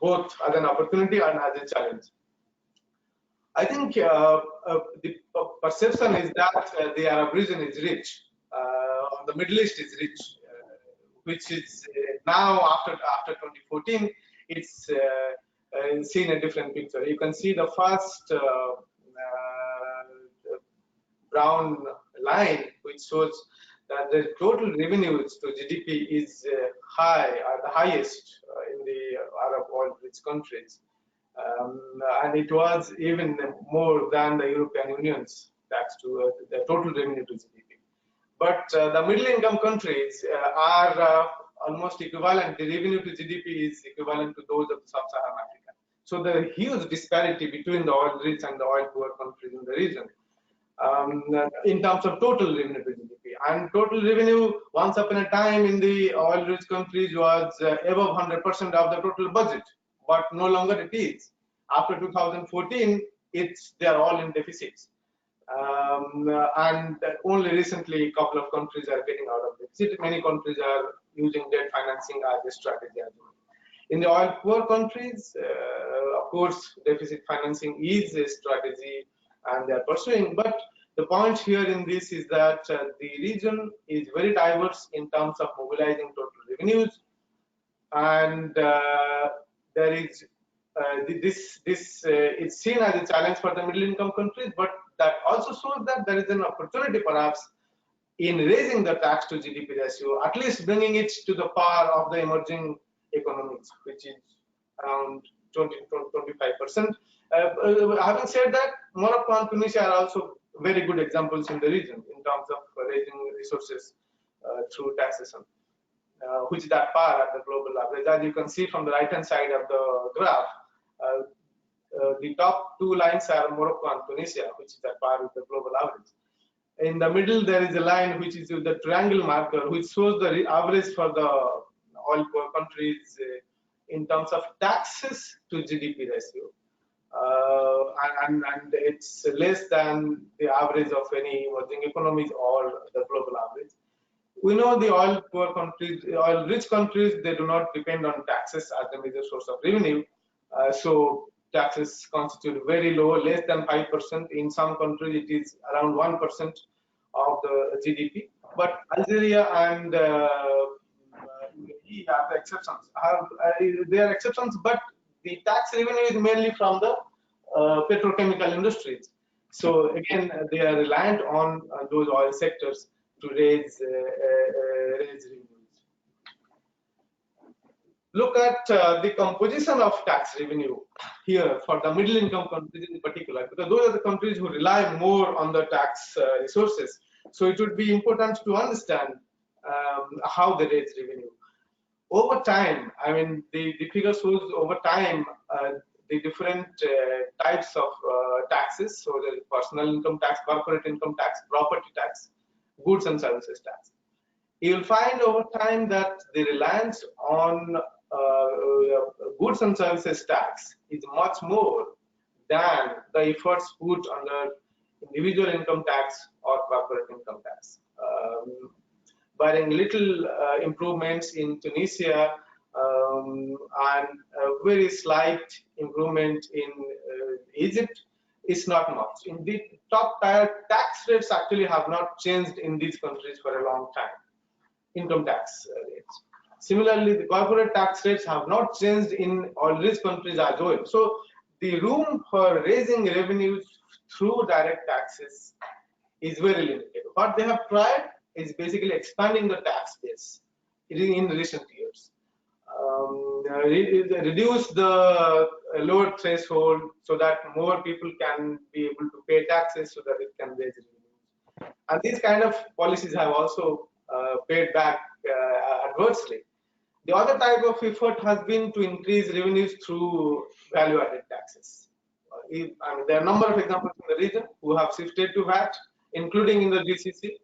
both as an opportunity and as a challenge. I think the perception is that the Arab region is rich, the Middle East is rich, which is now after 2014, it's seen a different picture. You can see the first brown line, which shows that the total revenues to GDP is high, are the highest in the Arab oil-rich countries. And it was even more than the European Union's tax to the total revenue to GDP. But the middle-income countries are almost equivalent. The revenue to GDP is equivalent to those of sub-Saharan Africa. So the huge disparity between the oil-rich and the oil-poor countries in the region, in terms of total revenue to GDP. And total revenue, once upon a time in the oil-rich countries, was above 100% of the total budget, but no longer it is. After 2014, they are all in deficits. And only recently, a couple of countries are getting out of deficit. Many countries are using debt financing as a strategy as well. In the oil-poor countries, of course, deficit financing is a strategy and they are pursuing. But the point here in this is that the region is very diverse in terms of mobilizing total revenues, and there is it's seen as a challenge for the middle-income countries, but that also shows that there is an opportunity perhaps in raising the tax to GDP ratio, at least bringing it to the par of the emerging economies, which is around 20–25%. Having said that, Morocco and Tunisia are also very good examples in the region in terms of raising resources through taxation, which is at par at the global average. As you can see from the right-hand side of the graph, the top 2 lines are Morocco and Tunisia, which is at par with the global average. In the middle, there is a line which is with the triangle marker, which shows the average for the oil-poor countries in terms of taxes to GDP ratio. And it's less than the average of any emerging economies or the global average. We know the oil-poor countries, oil-rich countries, they do not depend on taxes as a major source of revenue. So taxes constitute very low, less than 5%. In some countries, it is around 1% of the GDP. But Algeria and UAE are the exceptions. They are exceptions, but the tax revenue is mainly from the petrochemical industries. So again, they are reliant on those oil sectors to raise revenues. Look at the composition of tax revenue here for the middle income countries in particular, because those are the countries who rely more on the tax resources. So it would be important to understand how they raise revenue. Over time, I mean, the figure shows over time the different types of taxes. So there is personal income tax, corporate income tax, property tax, goods and services tax. You'll find over time that the reliance on goods and services tax is much more than the efforts put under individual income tax or corporate income tax. barring little improvements in Tunisia and very slight improvement in Egypt, is not much. In the top tier, tax rates actually have not changed in these countries for a long time, income tax rates. Similarly, the corporate tax rates have not changed in all these countries as well. So the room for raising revenues through direct taxes is very limited. What they have tried is basically expanding the tax base in recent years. Reduce the lower threshold so that more people can be able to pay taxes so that it can raise revenues. And these kind of policies have also paid back adversely. The other type of effort has been to increase revenues through value-added taxes. I mean, there are a number of examples in the region who have shifted to VAT, including in the GCC.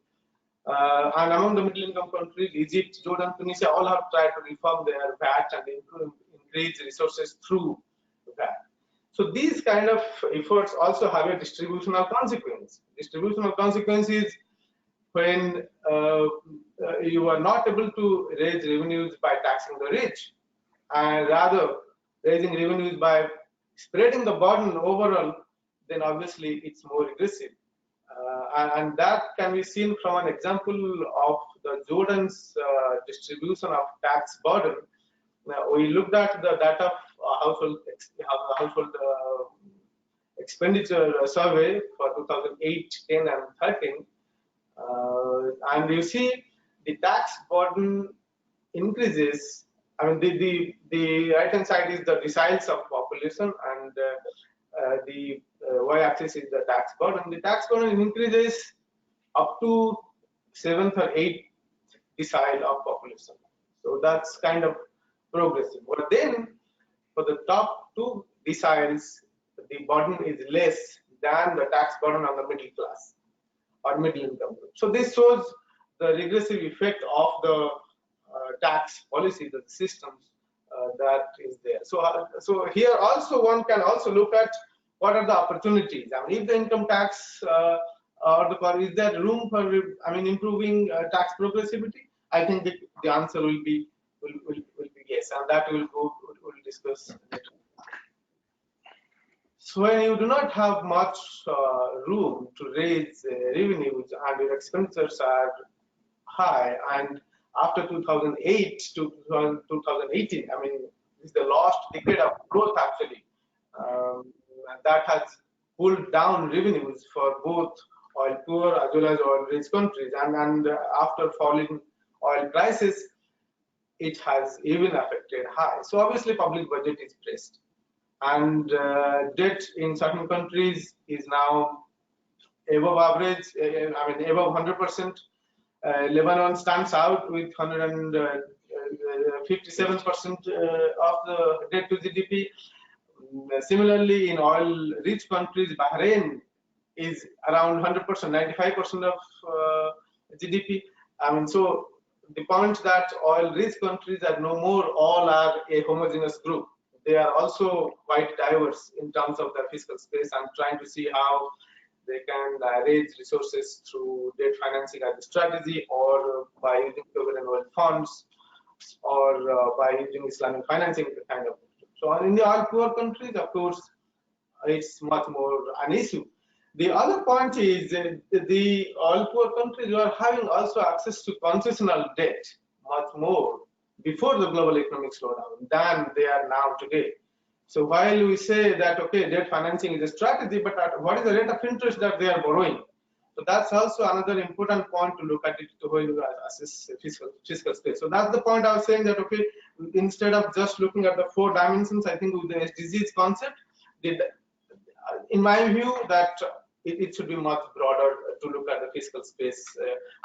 And among the middle-income countries, Egypt, Jordan, Tunisia, all have tried to reform their VAT and increase resources through VAT. So these kind of efforts also have a distributional consequence. Distributional consequence is when you are not able to raise revenues by taxing the rich, and rather raising revenues by spreading the burden overall, then obviously it's more regressive. And that can be seen from an example of the Jordan's distribution of tax burden. We looked at the data of household expenditure survey for 2008, 10, and 13. And you see the tax burden increases. I mean, the right-hand side is the deciles of population, and the y-axis is the tax burden. The tax burden increases up to 7th or 8th decile of population. So that's kind of progressive. But then, for the top 2 deciles, the burden is less than the tax burden on the middle class or middle income group. So this shows the regressive effect of the tax policy, the systems that is there. So here also one can also look at what are the opportunities. I mean, if the income tax is there room for improving tax progressivity? I think the answer will be yes, and that we'll discuss later. So when you do not have much room to raise revenues and your expenditures are high, and after 2008 to 2018, I mean, this is the last decade of growth actually, that has pulled down revenues for both oil poor as well as oil rich countries, and after falling oil prices, it has even affected high. So obviously public budget is pressed, and debt in certain countries is now above average, above 100%. Lebanon stands out with 157% of the debt to GDP. Similarly, in oil-rich countries, Bahrain is around 100%, 95% of GDP. I mean, so the point that oil-rich countries are no more all are a homogeneous group. They are also quite diverse in terms of their fiscal space, and trying to see how they can raise resources through debt financing as a strategy, or by using sovereign wealth funds, or by using Islamic financing kind of. So in the oil poor countries, of course, it's much more an issue. The other point is the oil poor countries are having also access to concessional debt much more before the global economic slowdown than they are now today. So while we say that, okay, debt financing is a strategy, but what is the rate of interest that they are borrowing? So that's also another important point to look at it to when you assess fiscal space. So that's the point I was saying, that, okay, instead of just looking at the 4 dimensions, I think with the SDGs concept, in my view, that it should be much broader to look at the fiscal space.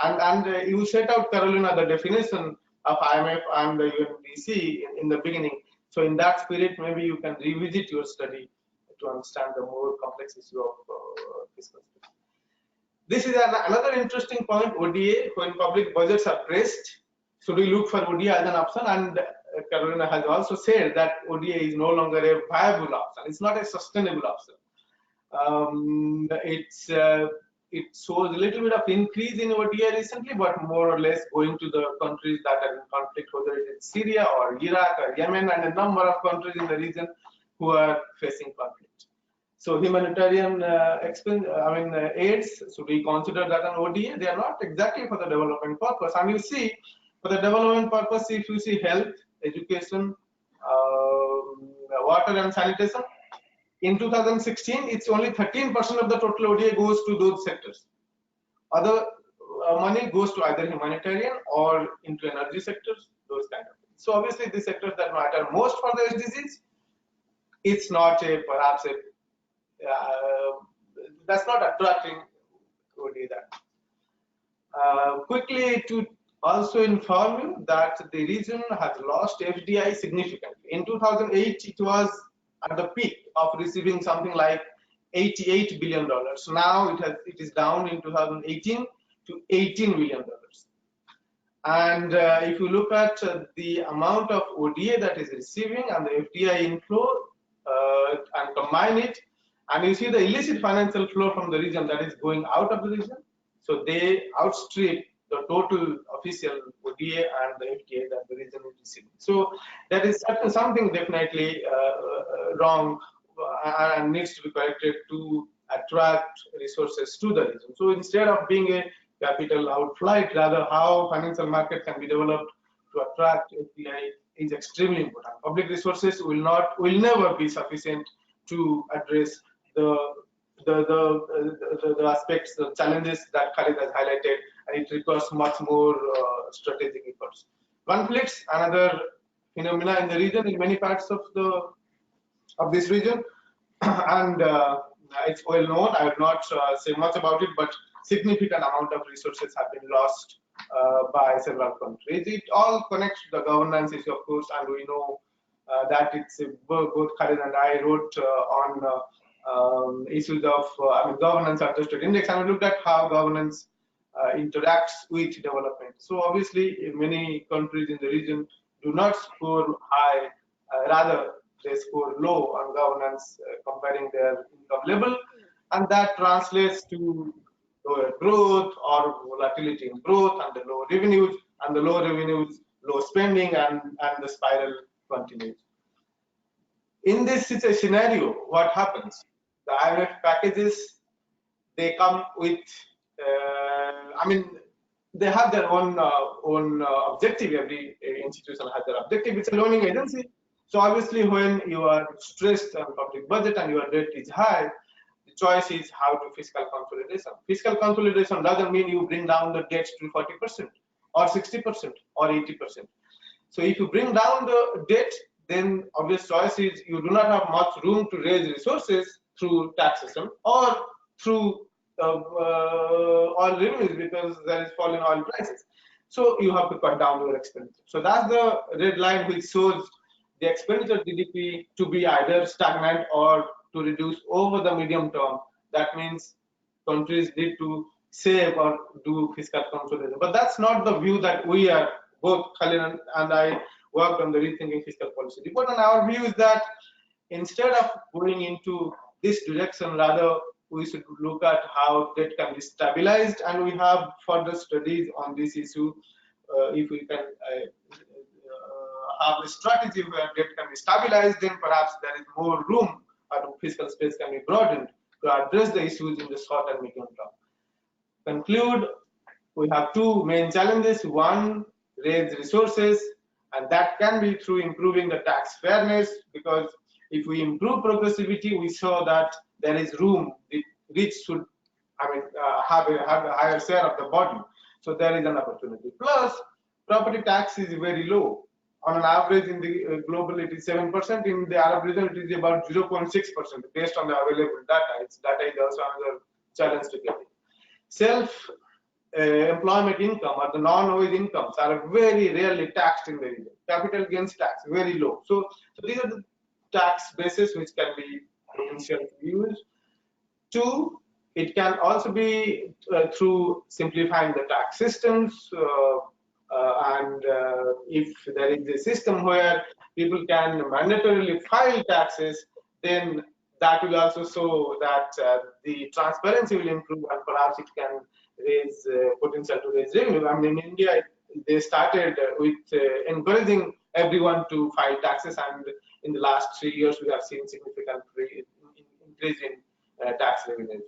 And you set out, Karolina, the definition of IMF and the UNDC in the beginning. So in that spirit, maybe you can revisit your study to understand the more complex issue of fiscal space. This is another interesting point, ODA, when public budgets are pressed. Should we look for ODA as an option? And Karolina has also said that ODA is no longer a viable option. It's not a sustainable option. It it shows a little bit of increase in ODA recently, but more or less going to the countries that are in conflict, whether it is Syria or Iraq or Yemen, and a number of countries in the region who are facing conflict. So humanitarian aids, should we consider that an ODA? They are not exactly for the development purpose. And you see, for the development purpose, if you see health, education, water and sanitation, in 2016, it's only 13% of the total ODA goes to those sectors. Other money goes to either humanitarian or into energy sectors, those kind of things. So obviously, the sectors that matter most for the SDGs, it's not perhaps that's not attracting ODA that. Quickly to also inform you that the region has lost FDI significantly. In 2008, it was at the peak of receiving something like $88 billion. Now it is down in 2018 to $18 billion. And if you look at the amount of ODA that is receiving and the FDI inflow and combine it, and you see the illicit financial flow from the region that is going out of the region, so they outstrip the total official ODA and the FDI that the region is receiving. So that is something definitely wrong and needs to be corrected to attract resources to the region. So instead of being a capital outflight, rather how financial market can be developed to attract FDI is extremely important. Public resources will never be sufficient to address the aspects, the challenges that Khalid has highlighted, and it requires much more strategic efforts. Conflicts, another phenomena in the region, in many parts of this region, and it's well known. I will not say much about it, but significant amount of resources have been lost by several countries. It all connects to the governance issue, of course, and we know that it's both Khalid and I wrote on issues of governance adjusted index, and we looked at how governance interacts with development. So obviously, many countries in the region do not score high, rather they score low on governance comparing their income level, and that translates to lower growth or volatility in growth and the low revenues, and the low revenues, low spending, and the spiral continues. In this scenario, what happens? The IMF packages, they come with, they have their own objective. Every institution has their objective. It's a loaning agency. So obviously, when you are stressed on public budget and your debt is high, the choice is how to fiscal consolidation. Fiscal consolidation doesn't mean you bring down the debt to 40% or 60% or 80%. So if you bring down the debt, then obvious choice is you do not have much room to raise resources through taxation or through oil revenues because there is fall in oil prices. So you have to cut down your expenditure. So that's the red line which shows the expenditure GDP to be either stagnant or to reduce over the medium term. That means countries need to save or do fiscal consolidation. But that's not the view that we are, both Khalid and I worked on the Rethinking Fiscal Policy report. And our view is that instead of going into this direction, rather we should look at how debt can be stabilized, and we have further studies on this issue. If we can have a strategy where debt can be stabilized, then perhaps there is more room or fiscal space can be broadened to address the issues in the short and medium term. Conclude, we have two main challenges. One, raise resources, and that can be through improving the tax fairness, because if we improve progressivity, we saw that there is room. The rich should have a higher share of the burden. So there is an opportunity. Plus, property tax is very low. On an average, in the global, it is 7%. In the Arab region, it is about 0.6% based on the available data. Data is also another challenge to get it. Self-employment income or the non-wage incomes are very rarely taxed in the region. Capital gains tax very low. So these are the tax bases which can be potentially used. Two, it can also be through simplifying the tax systems. If there is a system where people can mandatorily file taxes, then that will also show that the transparency will improve, and perhaps it can raise potential to raise revenue. I mean, in India, they started with encouraging everyone to file taxes, and in the last 3 years, we have seen significant increase in tax revenues.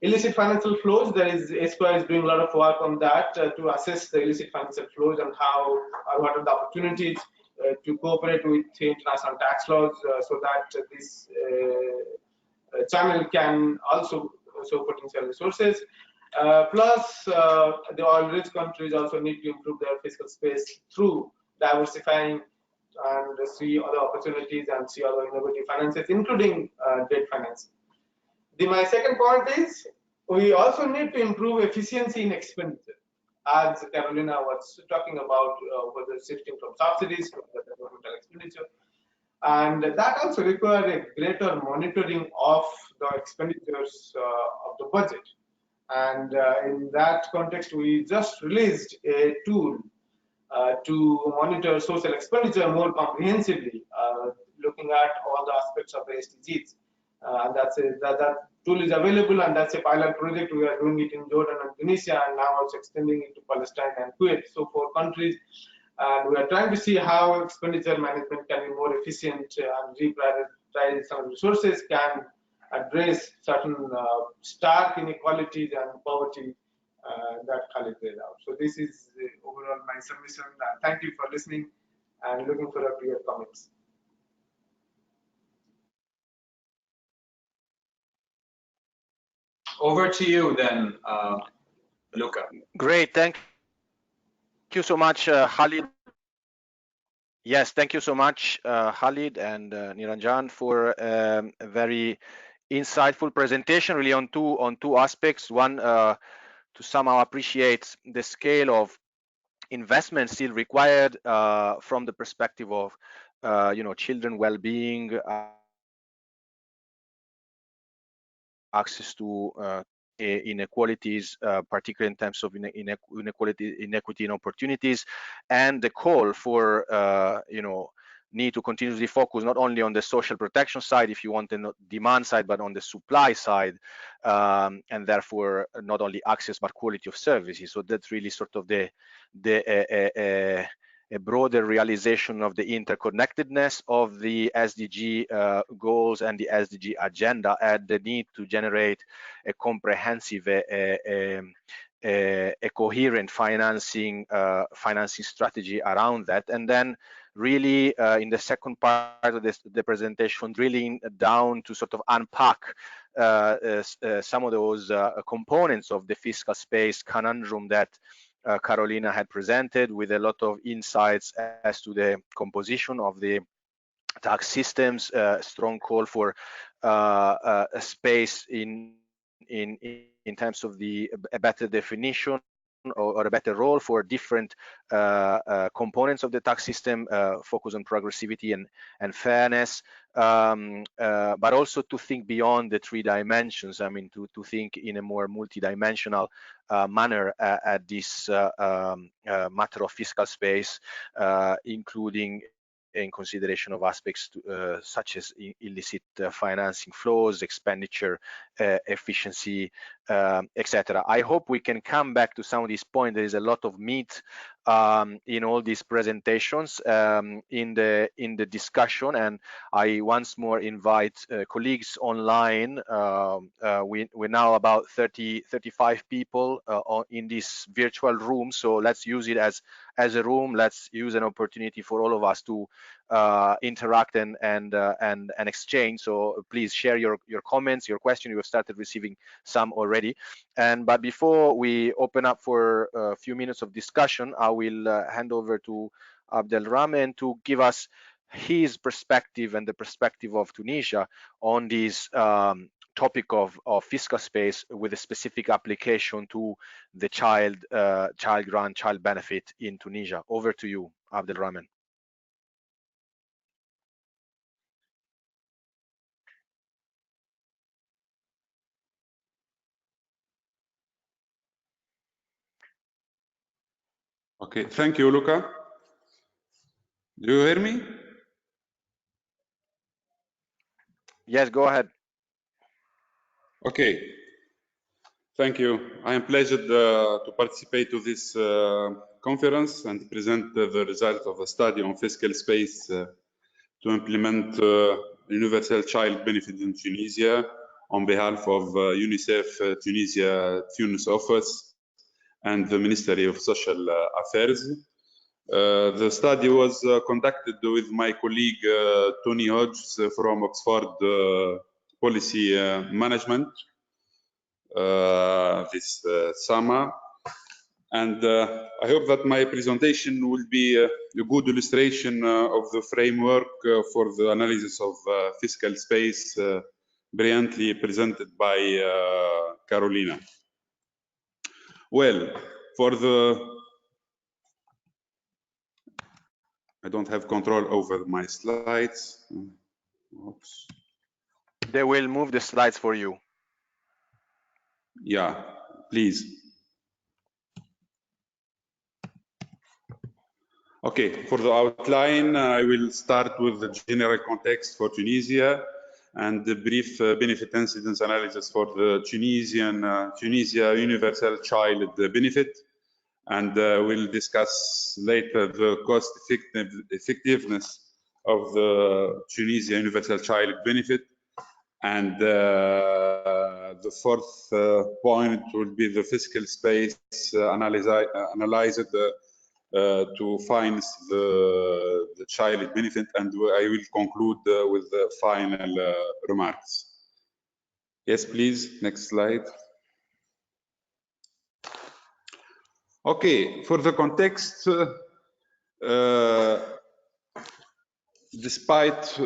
Illicit financial flows, there is ESCWA is doing a lot of work on that to assess the illicit financial flows and how what are the opportunities to cooperate with international tax laws so that this channel can also show potential resources. Plus, the oil-rich countries also need to improve their fiscal space through diversifying and see other opportunities and see other innovative finances, including debt finance. My second point is we also need to improve efficiency in expenditure, as Karolina was talking about, whether shifting from subsidies to the developmental expenditure. And that also requires a greater monitoring of the expenditures of the budget. And in that context, we just released a tool to monitor social expenditure more comprehensively, looking at all the aspects of the SDGs. And that tool is available, and that's a pilot project. We are doing it in Jordan and Tunisia, and now also extending it to Palestine and Kuwait. So 4 countries, and we are trying to see how expenditure management can be more efficient and reprioritize some resources, can address certain stark inequalities and poverty that Khalid laid out. So this is overall my submission. Thank you for listening, and looking forward to your comments. Over to you then, Luca. Great, thank you so much, Khalid. Yes, thank you so much, Khalid and Niranjan, for a very insightful presentation, really on two aspects. One, to somehow appreciate the scale of investment still required from the perspective of children well-being, access to inequalities, particularly in terms of inequity in opportunities, and the call for need to continuously focus not only on the social protection side, if you want, the demand side, but on the supply side, and therefore not only access but quality of services. So that's really sort of a broader realization of the interconnectedness of the SDG goals and the SDG agenda, and the need to generate a comprehensive, a coherent financing strategy around that. And then really in the second part of the presentation, drilling down to sort of unpack some of those components of the fiscal space conundrum that Karolina had presented, with a lot of insights as to the composition of the tax systems, strong call for a space in terms of a better definition or a better role for different components of the tax system, focus on progressivity and fairness, but also to think beyond the 3 dimensions. I mean, to think in a more multidimensional manner at this matter of fiscal space, including in consideration of aspects such as illicit financing flows, expenditure efficiency, etc. I hope we can come back to some of these points. There is a lot of meat in all these presentations in the discussion, and I once more invite colleagues online. We're now about 35 people in this virtual room, so let's use it as a room. Let's use an opportunity for all of us to interact and exchange. So please share your comments, your questions. You have started receiving some already. But before we open up for a few minutes of discussion, I will hand over to Abdel-Rahmen to give us his perspective and the perspective of Tunisia on this topic of fiscal space, with a specific application to the child grant, child benefit in Tunisia. Over to you, Abdel-Rahmen. Okay, thank you, Luca. Do you hear me? Yes, go ahead. Okay, thank you. I am pleased to participate to this conference and present the result of a study on fiscal space to implement universal child benefit in Tunisia on behalf of UNICEF Tunisia Tunis office and the Ministry of Social Affairs. The study was conducted with my colleague Tony Hodges from Oxford Policy Management this summer. And I hope that my presentation will be a good illustration of the framework for the analysis of fiscal space brilliantly presented by Karolina. Well, for the... I don't have control over my slides. Oops. They will move the slides for you. Yeah, please. Okay, for the outline, I will start with the general context for Tunisia and the brief benefit incidence analysis for the Tunisia Universal Child Benefit. And we'll discuss later the cost effectiveness of the Tunisia Universal Child Benefit. And the fourth point will be the fiscal space analyzed to finance the child benefit, and I will conclude with the final remarks. Yes, please, next slide. Okay, for the context, despite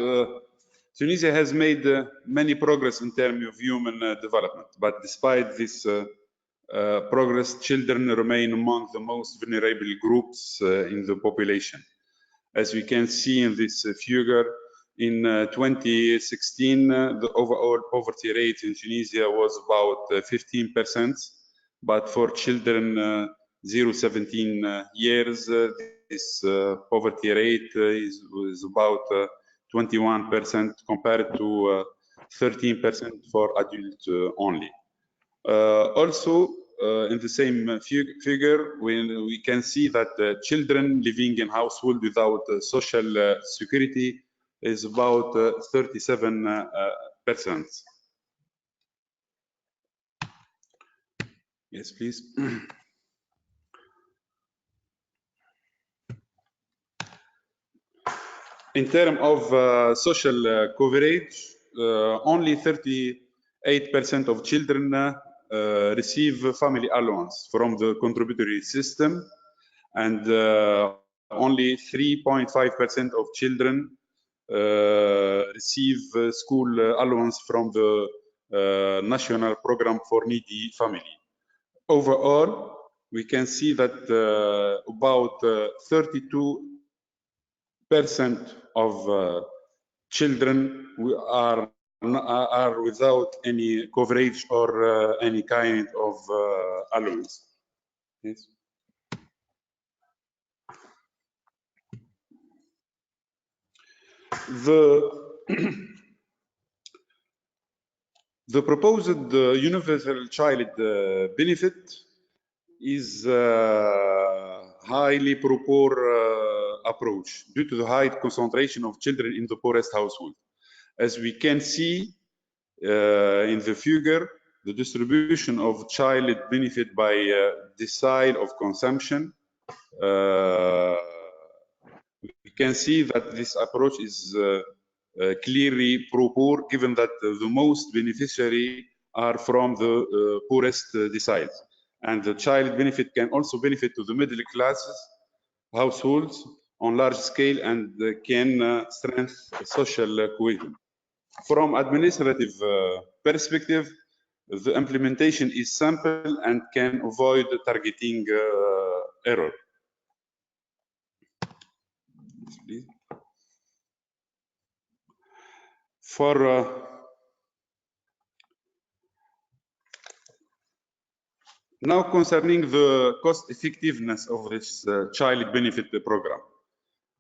Tunisia has made many progress in terms of human development, but despite this progress, children remain among the most vulnerable groups in the population. As we can see in this figure, in 2016, the overall poverty rate in Tunisia was about 15%, but for children 0-17 years, this poverty rate is about 21% compared to 13% for adults only. Also, in the same figure, we can see that children living in household without social security is about 37%. Yes, please. In terms of social coverage, only 38% of children receive family allowance from the contributory system, and only 3.5% of children receive school allowance from the National Program for Needy Family. Overall, we can see that about 32% of children are without any coverage or any kind of allowance. Yes. The proposed universal child benefit is highly poor approach due to the high concentration of children in the poorest household. As we can see in the figure, the distribution of child benefit by decile of consumption, we can see that this approach is clearly poor, given that the most beneficiary are from the poorest deciles. And the child benefit can also benefit to the middle classes households on large scale and can strengthen social cohesion. From administrative perspective, the implementation is simple and can avoid targeting error. Please. For now, concerning the cost effectiveness of this child benefit program,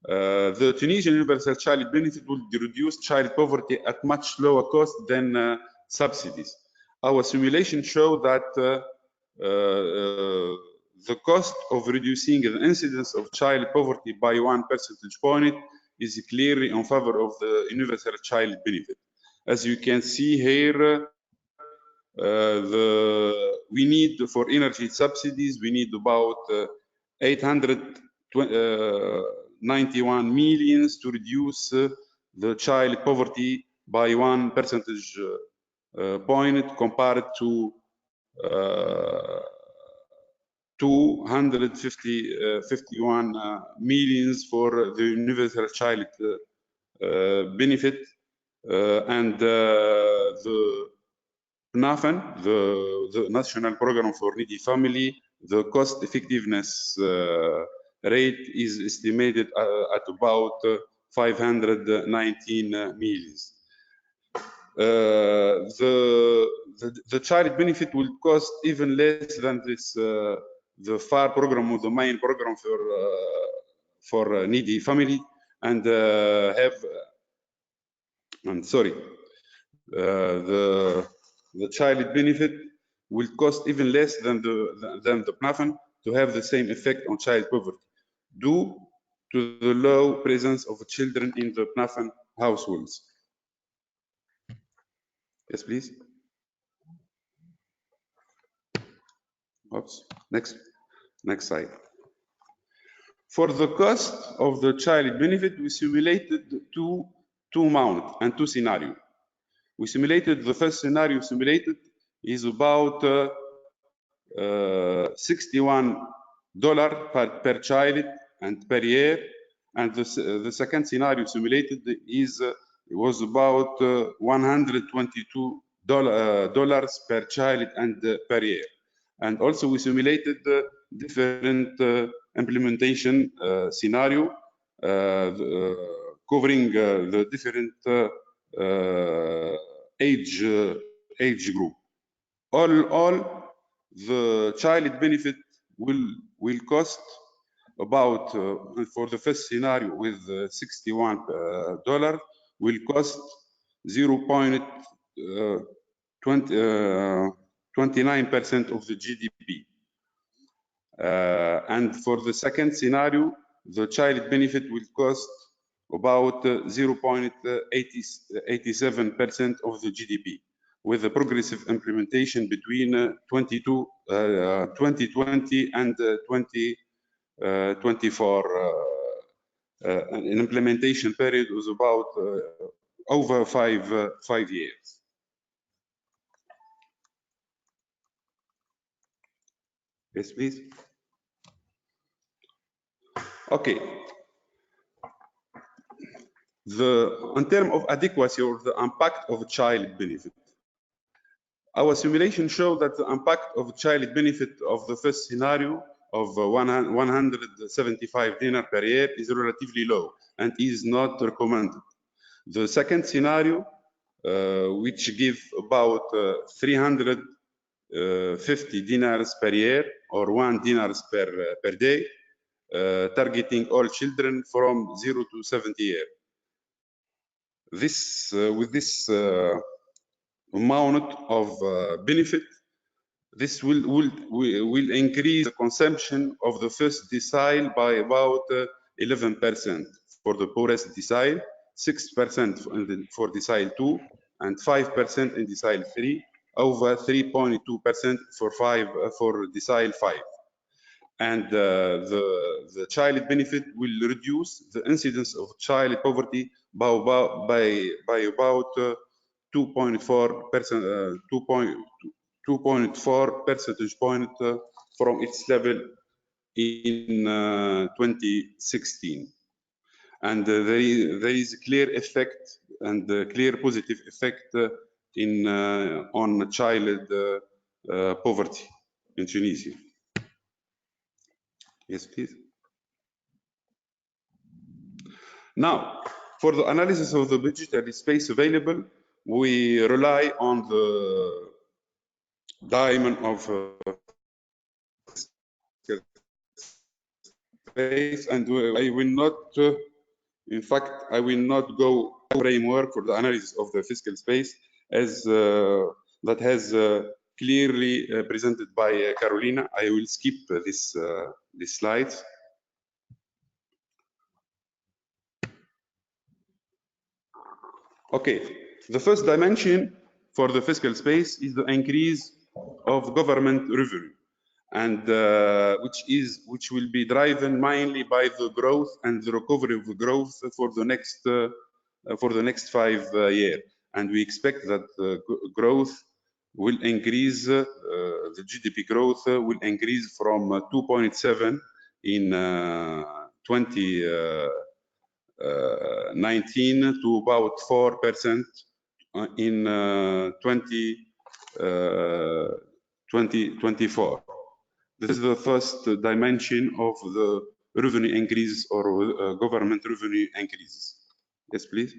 the Tunisian Universal Child Benefit will reduce child poverty at much lower cost than subsidies. our simulation show that the cost of reducing the incidence of child poverty by 1 percentage point is clearly in favor of the universal child benefit. As you can see here, we need for energy subsidies, we need about 891 million to reduce the child poverty by 1 percentage point compared to 251 millions for the universal child benefit, and the NAFAN, the National Program for Needy Family, the cost effectiveness rate is estimated at about 519 millions. The child benefit will cost even less than this, the FAR program or the main program for needy family, and the child benefit will cost even less than the PNAFN to have the same effect on child poverty, due to the low presence of children in the PNAFN households. Yes, please. Oops. Next slide. For the cost of the child benefit, we simulated two amounts and two scenarios. We simulated, the first scenario simulated is about $61 per child and per year, and the second scenario simulated was about $122 per child and per year. And also we simulated different implementation scenario covering the different age group. All the child benefit will cost about for the first scenario with $61 will cost 0.29% of the GDP, and for the second scenario the child benefit will cost about 0.87% of the GDP, with a progressive implementation between 2020 and 2024. An implementation period was about over five years. Yes, please. Okay. In terms of adequacy or the impact of child benefit, our simulation showed that the impact of child benefit of the first scenario of 175 dinar per year is relatively low and is not recommended. The second scenario, which gives about 350 dinars per year or 1 dinar per day, targeting all children from 0 to 70 years. With this amount of benefit, this will increase the consumption of the first decile by about 11% for the poorest decile, 6% for decile 2, and 5% in decile 3, over 3.2% for decile 5. And the child benefit will reduce the incidence of child poverty by about 2.4 percentage point from its level in 2016. And there is a clear effect and a clear positive effect on child poverty in Tunisia. Yes, please. Now, for the analysis of the budgetary space available, we rely on the diamond of space, and I will not, in fact, I will not go framework for the analysis of the fiscal space, as that has clearly presented by Karolina. I will skip this slides. Okay, the first dimension for the fiscal space is the increase of government revenue, and which will be driven mainly by the growth and the recovery of the growth for the next 5 years. And we expect that growth will increase, the GDP growth will increase from 2.7 in 2019 to about 4% in 2024. This is the first dimension of the revenue increases or government revenue increases. Yes, please.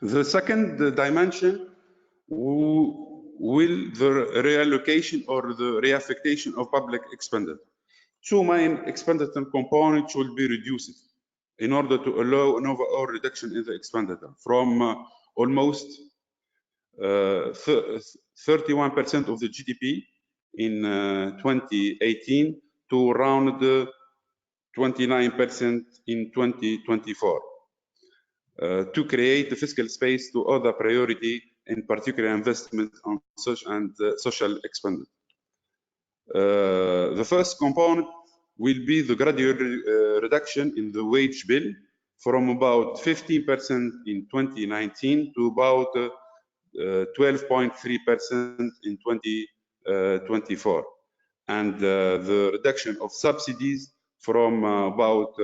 The second dimension will the reallocation or the reaffectation of public expenditure. Two main expenditure components will be reduced in order to allow an overall reduction in the expenditure from almost 31% of the GDP in 2018 to around 29% in 2024. To create a fiscal space to other priority, in particular investment on social expenditure. The first component will be the gradual reduction in the wage bill from about 15% in 2019 to about 12.3% in 2024, and the reduction of subsidies from about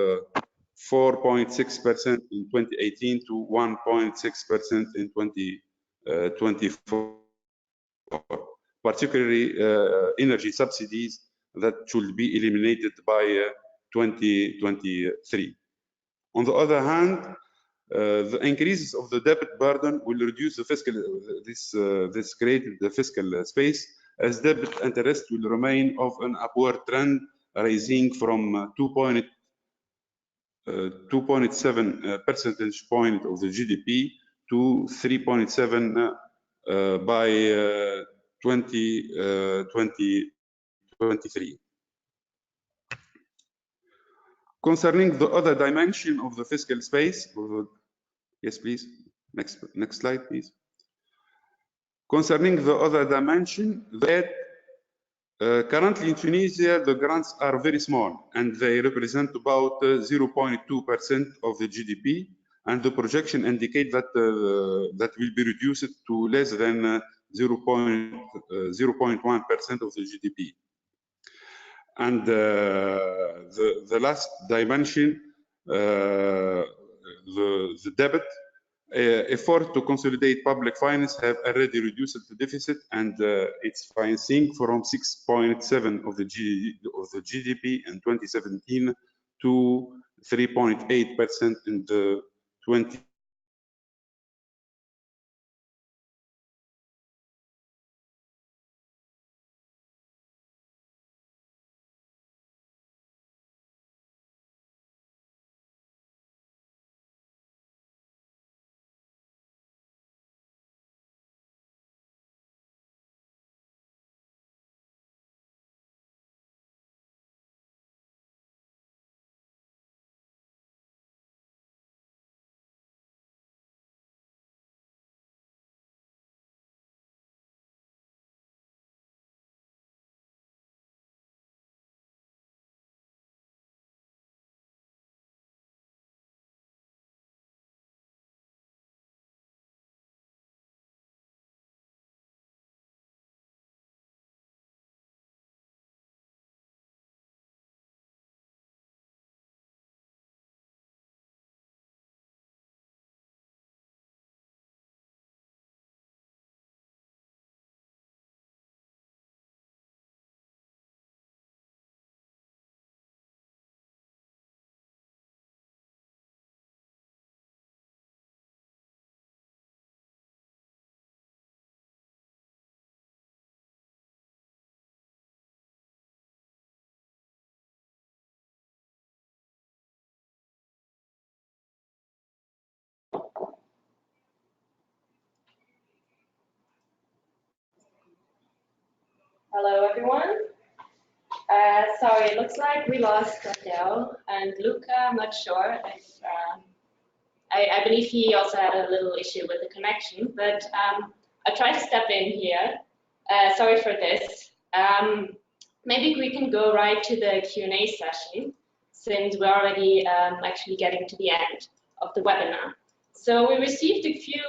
4.6% in 2018 to 1.6% in 2024, particularly energy subsidies that should be eliminated by 2023. On the other hand, the increases of the debt burden will reduce the fiscal, this created the fiscal space, as debt interest will remain of an upward trend, rising from 2.7 percentage point of the GDP to 3.7 by 2023. Concerning the other dimension of the fiscal space, yes, please. Next slide, please. Concerning the other dimension, that currently in Tunisia, the grants are very small and they represent about 0.2% of the GDP, and the projection indicate that that will be reduced to less than 0.1% of the GDP. And the last dimension, the debt, effort to consolidate public finance have already reduced the deficit, and its financing from 6.7% of the GDP in 2017 to 3.8% in the 20 Hello, everyone. Sorry, it looks like we lost Abdel and Luca. I'm not sure if I believe he also had a little issue with the connection, but I'll try to step in here. Sorry for this. Maybe we can go right to the Q&A session, since we're already actually getting to the end of the webinar. So we received a few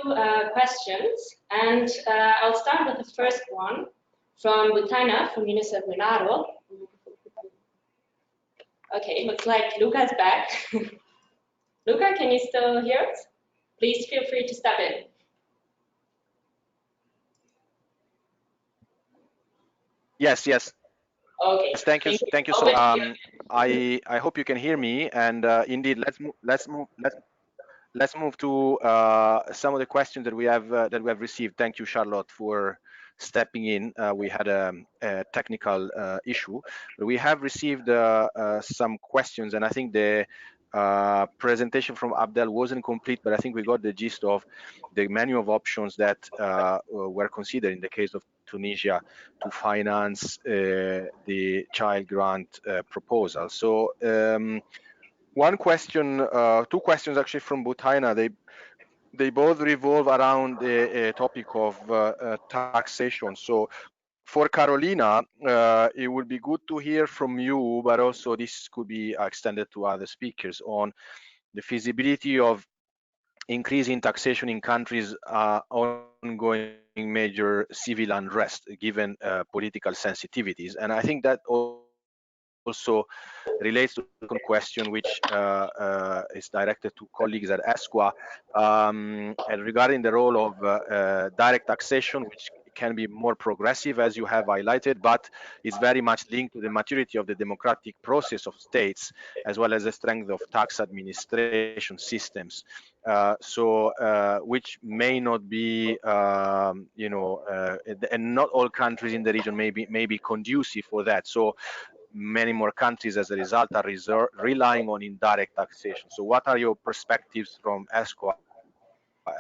questions, and I'll start with the first one from Butaina from UNICEF-IPC-IG. Okay, looks like Luca's back. Luca, can you still hear us? Please feel free to step in. Yes. Okay. Yes, thank you. So I hope you can hear me, and indeed, let's move to some of the questions that we have received. Thank you, Charlotte, for stepping in. We had a technical issue, but we have received some questions, and I think the presentation from Abdel wasn't complete, but I think we got the gist of the menu of options that were considered in the case of Tunisia to finance the child grant proposal. So one question, two questions actually from Butaina, they both revolve around the topic of taxation. So for Karolina, it would be good to hear from you, but also this could be extended to other speakers on the feasibility of increasing taxation in countries ongoing major civil unrest, given political sensitivities. And I think that also relates to the second question, which is directed to colleagues at ESCWA, and regarding the role of direct taxation, which can be more progressive, as you have highlighted, but is very much linked to the maturity of the democratic process of states, as well as the strength of tax administration systems. Which may not be, and not all countries in the region may be conducive for that. So many more countries, as a result, are relying on indirect taxation. So what are your perspectives from ESCWA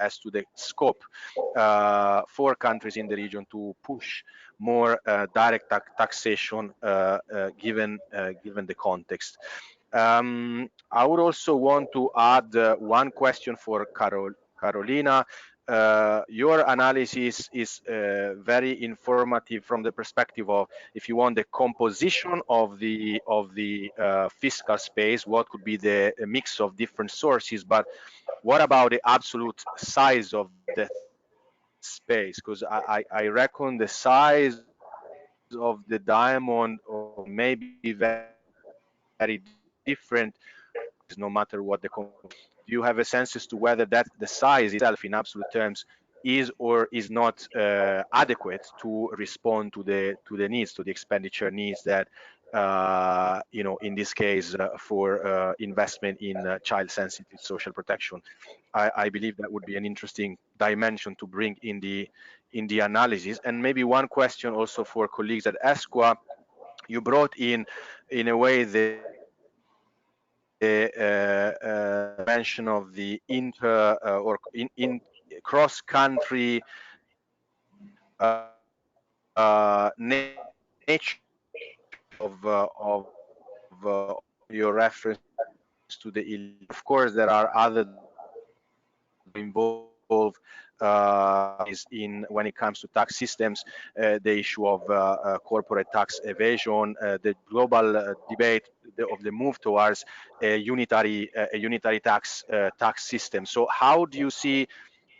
as to the scope for countries in the region to push more direct taxation given the context? I would also want to add one question for Karolina. Your analysis is very informative from the perspective of, if you want, the composition of the fiscal space, what could be the mix of different sources, but what about the absolute size of the space? Because I reckon the size of the diamond or maybe very different, no matter what the. Do you have a sense as to whether that the size itself in absolute terms is or is not adequate to respond to the needs, to the expenditure needs that in this case for investment in child-sensitive social protection? I believe that would be an interesting dimension to bring in the analysis. And maybe one question also for colleagues at ESCWA. You brought in a way the mention of the or in cross-country nature of your reference to the. Of course, there are other involved is in when it comes to tax systems, the issue of corporate tax evasion, the global debate of the move towards a unitary tax system. So how do you see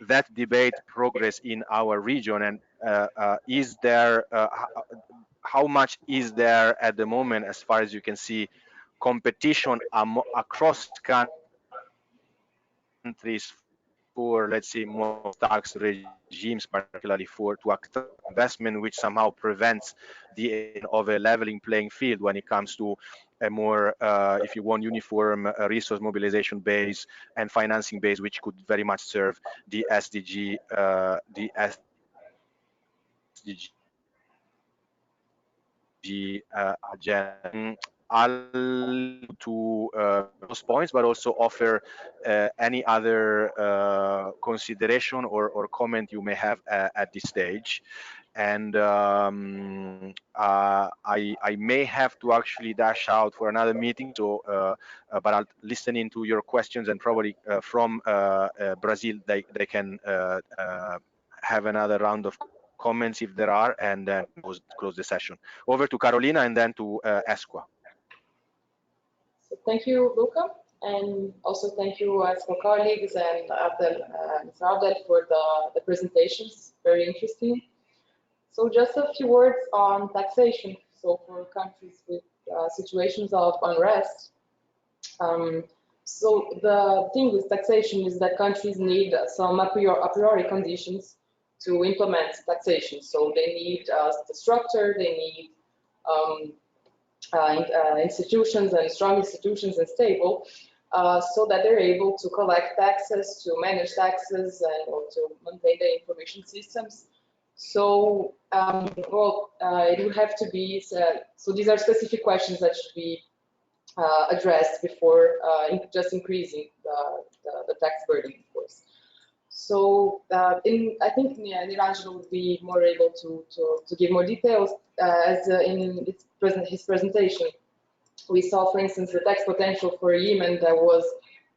that debate progress in our region, and is there how much is there at the moment, as far as you can see, competition across countries for, let's say, more tax regimes, particularly to attract investment, which somehow prevents of a leveling playing field when it comes to a more, if you want, uniform resource mobilization base and financing base, which could very much serve the SDG agenda. I'll to those points, but also offer any other consideration or comment you may have at this stage. and I may have to actually dash out for another meeting. So, but I'll listen into your questions, and probably from Brazil they can have another round of comments if there are, and then close the session. Over to Karolina, and then to ESCWA. So thank you, Luca, and also thank you, ESCWA colleagues and Mr. Abdel for the presentations. Very interesting. So just a few words on taxation. So for countries with situations of unrest, so the thing with taxation is that countries need some a priori conditions to implement taxation. So they need the structure, they need institutions and strong institutions and stable, so that they're able to collect taxes, to manage taxes, and or to maintain the information systems. So, it would have to be, so these are specific questions that should be addressed before just increasing the tax burden, of course. So, I think Niranjan would be more able to give more details, as in his presentation. We saw, for instance, the tax potential for Yemen that was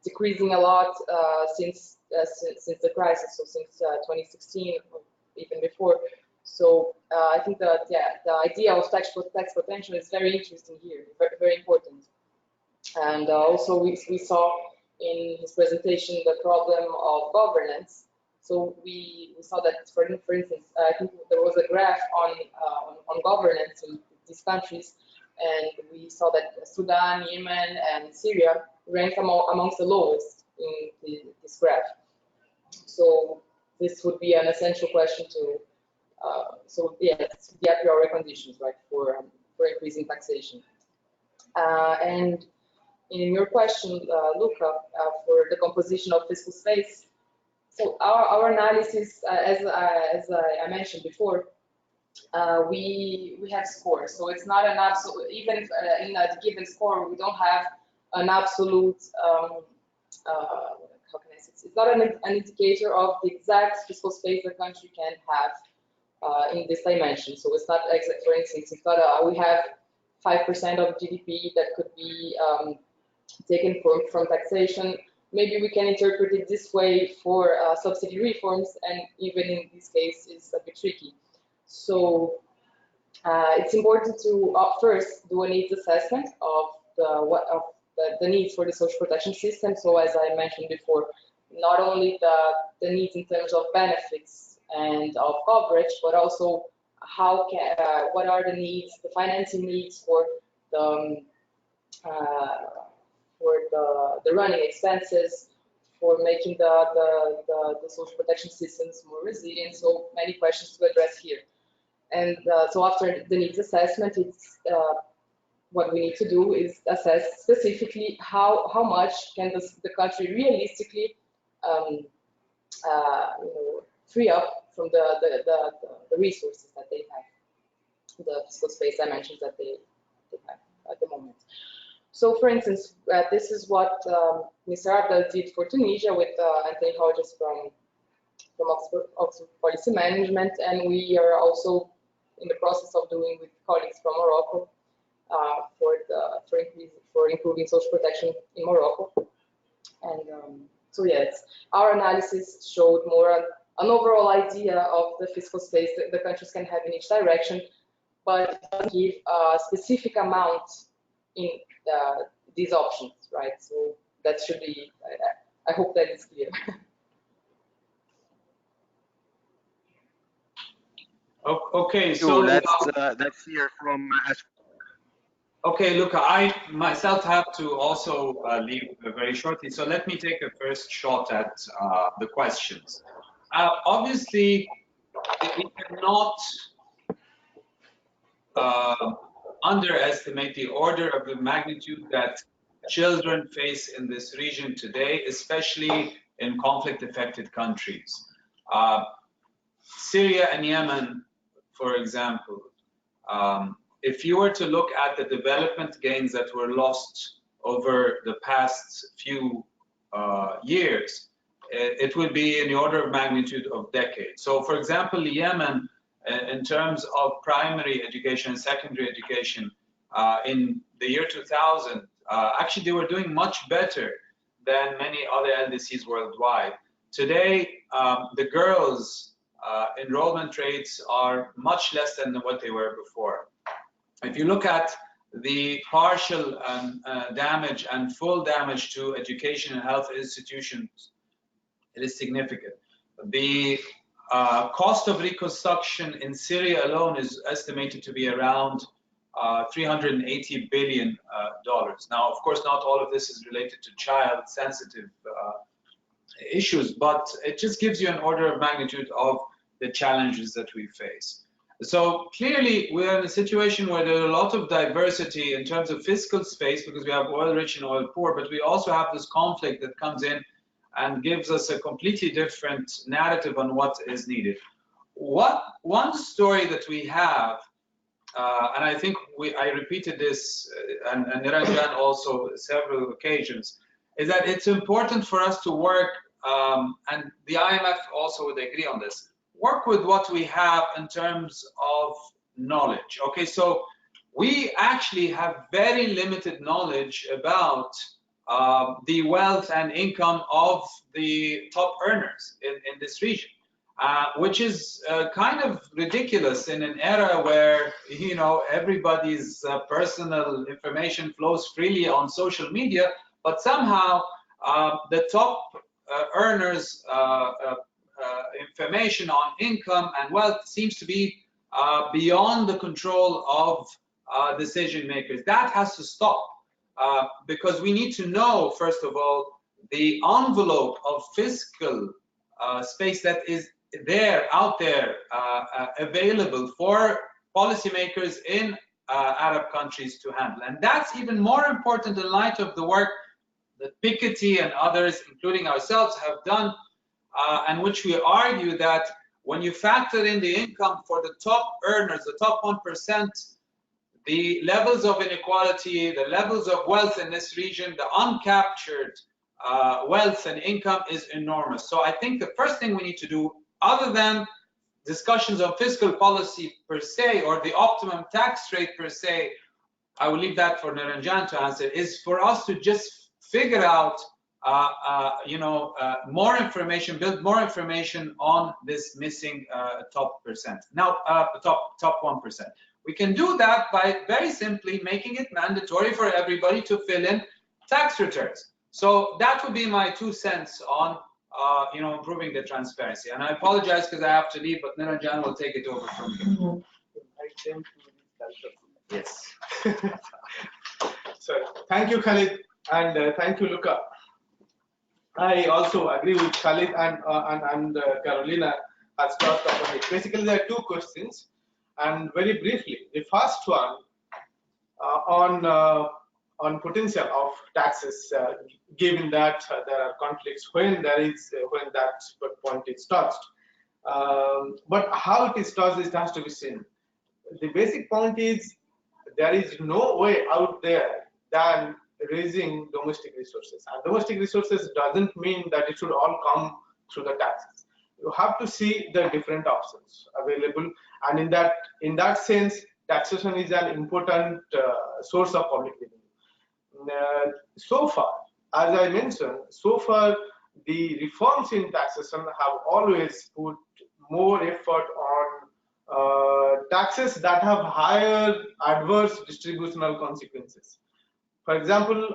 decreasing a lot since the crisis, so since 2016, or even before. So I think that the idea of tax potential is very interesting here, very important. And also we saw in his presentation the problem of governance. So we saw that, for instance, I think there was a graph on governance in these countries, and we saw that Sudan, Yemen, and Syria ranked amongst the lowest in this graph. So this would be an essential question to. So yes, the a priori conditions, right, for increasing taxation. And in your question, Luca, for the composition of fiscal space, so our analysis, as I mentioned before, we have scores. So it's not an absolute, even if in a given score, we don't have an absolute, how can I say, it's not an indicator of the exact fiscal space the country can have in this dimension. So it's not, for instance, it's not we have 5% of GDP that could be taken from taxation. Maybe we can interpret it this way for subsidy reforms, and even in this case, it's a bit tricky. So it's important to first do a needs assessment of the needs for the social protection system. So as I mentioned before, not only the needs in terms of benefits and of coverage, but also what are the needs, the financing needs for the running expenses, for making the social protection systems more resilient. So many questions to address here. And so after the needs assessment, it's what we need to do is assess specifically how much can the country realistically free up from the resources that they have, the fiscal space dimensions that they have at the moment. So, for instance, this is what Mr. Abdel did for Tunisia with Anthony Hodges from Oxford Policy Management, and we are also in the process of doing with colleagues from Morocco for improving social protection in Morocco. And so yes, our analysis showed more an overall idea of the fiscal space that the countries can have in each direction, but it doesn't give a specific amount in these options, right? So that should be, I hope that is clear. Okay, so let's hear from. Okay, Luca, I myself have to also leave very shortly, so let me take a first shot at the questions. Obviously, we cannot underestimate the order of the magnitude that children face in this region today, especially in conflict-affected countries. Syria and Yemen, for example, if you were to look at the development gains that were lost over the past few years, it would be in the order of magnitude of decades. So, for example, Yemen in terms of primary education and secondary education in the year 2000, actually they were doing much better than many other LDCs worldwide. Today, the girls' enrollment rates are much less than what they were before. If you look at the partial damage and full damage to education and health institutions, it is significant. The cost of reconstruction in Syria alone is estimated to be around $380 billion. Now, of course, not all of this is related to child-sensitive issues, but it just gives you an order of magnitude of the challenges that we face. So clearly, we are in a situation where there are a lot of diversity in terms of fiscal space, because we have oil-rich and oil-poor, but we also have this conflict that comes in and gives us a completely different narrative on what is needed. One story that we have, and I think I repeated this, and Niranjan also several occasions, is that it's important for us to work, and the IMF also would agree on this, work with what we have in terms of knowledge. Okay, so we actually have very limited knowledge about the wealth and income of the top earners in this region, which is kind of ridiculous in an era where, you know, everybody's personal information flows freely on social media, but somehow the top earners' information on income and wealth seems to be beyond the control of decision makers. That has to stop, because we need to know, first of all, the envelope of fiscal space that is out there, available for policymakers in Arab countries to handle. And that's even more important in light of the work that Piketty and others, including ourselves, have done, and which we argue that when you factor in the income for the top earners, the top 1%, the levels of inequality, the levels of wealth in this region, the uncaptured wealth and income is enormous. So I think the first thing we need to do, other than discussions on fiscal policy per se, or the optimum tax rate per se, I will leave that for Niranjan to answer, is for us to just figure out more information, build more information on this missing top percent. Now, top 1%. We can do that by very simply making it mandatory for everybody to fill in tax returns. So that would be my 2 cents on improving the transparency. And I apologize because I have to leave, but Niranjan will take it over from here. Yes. So thank you, Khalid, and thank you, Luca. I also agree with Khalid and Karolina has touched upon it. Basically, there are two questions, and very briefly, the first one on potential of taxes, given that there are conflicts when that point is touched. But how it is touched, it has to be seen. The basic point is there is no way out there than raising domestic resources. And domestic resources doesn't mean that it should all come through the taxes. You have to see the different options available, and in that sense, taxation is an important source of public revenue. So far, as I mentioned, the reforms in taxation have always put more effort on taxes that have higher adverse distributional consequences. For example,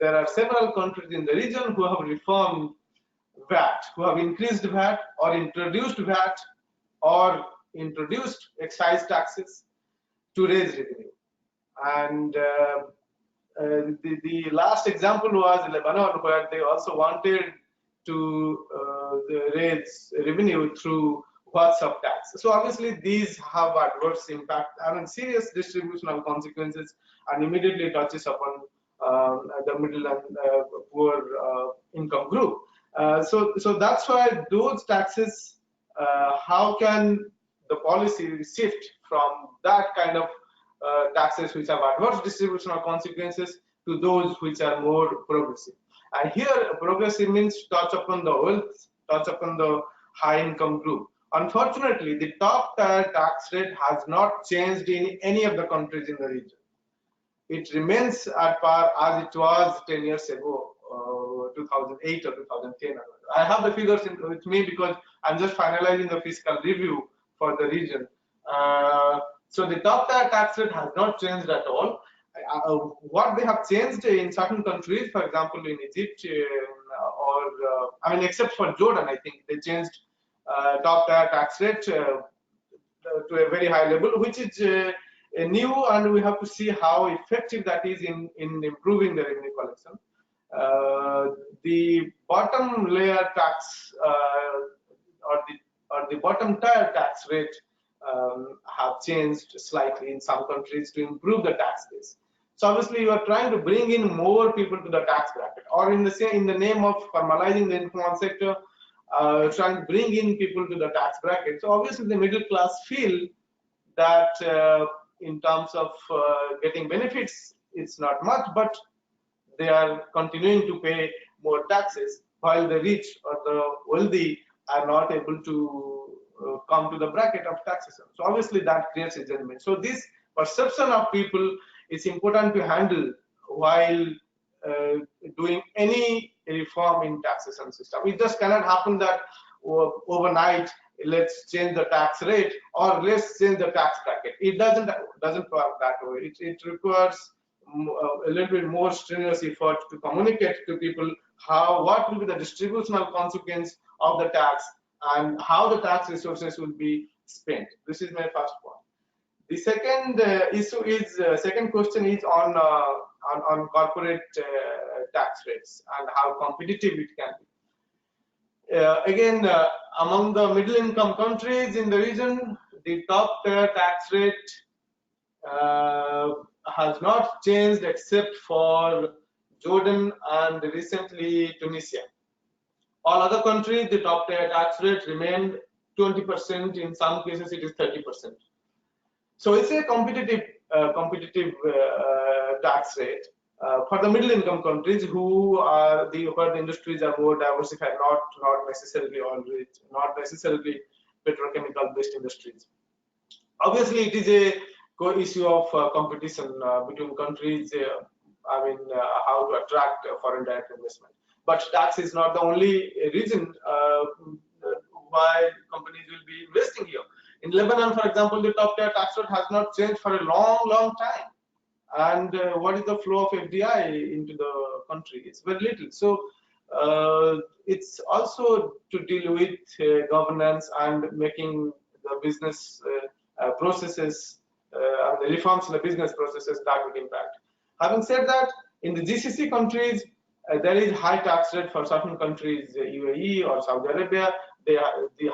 there are several countries in the region who have reformed VAT, who have increased VAT or introduced VAT or introduced excise taxes to raise revenue. And the last example was Lebanon, where they also wanted to raise revenue through WhatsApp tax. So obviously these have adverse impact, serious distributional consequences, and immediately touches upon the middle and poor income group. So that's why those taxes, how can the policy shift from that kind of taxes which have adverse distributional consequences to those which are more progressive? And here progressive means touch upon the wealth, touch upon the high income group. Unfortunately, the top tier tax rate has not changed in any of the countries in the region. It remains at par as it was 10 years ago, 2008 or 2010. I have the figures with me because I'm just finalizing the fiscal review for the region. So the top tier tax rate has not changed at all. What they have changed in certain countries, for example, in Egypt, I mean, except for Jordan, I think they changed top tier tax rate to a very high level, which is new, and we have to see how effective that is in improving the revenue collection. The bottom layer tax or the bottom tier tax rate have changed slightly in some countries to improve the tax base. So obviously, you are trying to bring in more people to the tax bracket, or in the name of formalizing the informal sector, trying to bring in people to the tax bracket. So obviously, the middle class feel that in terms of getting benefits, it's not much, but they are continuing to pay more taxes, while the rich or the wealthy are not able to come to the bracket of taxation. So obviously that creates a judgment. So this perception of people is important to handle while doing any reform in taxation system. It just cannot happen that overnight let's change the tax rate or let's change the tax bracket. It doesn't work that way. It requires a little bit more strenuous effort to communicate to people what will be the distributional consequence of the tax and how the tax resources will be spent. This is my first point. The second issue is second question is on corporate tax rates and how competitive it can be. Again, among the middle income countries in the region, the top tier tax rate has not changed except for Jordan and recently Tunisia. All other countries, the top tier tax rate remained 20%. In some cases, it is 30%. So it's a competitive tax rate for the middle income countries where the industries are more diversified, not necessarily oil rich, not necessarily petrochemical based industries. Obviously, it is a issue of competition between countries. How to attract foreign direct investment. But tax is not the only reason why companies will be investing here. In Lebanon, for example, the top tier tax rate has not changed for a long time. And what is the flow of FDI into the country? It's very little. So it's also to deal with governance and making the business processes, the reforms in the business processes that would impact. Having said that, in the GCC countries, there is high tax rate for certain countries, UAE or Saudi Arabia. The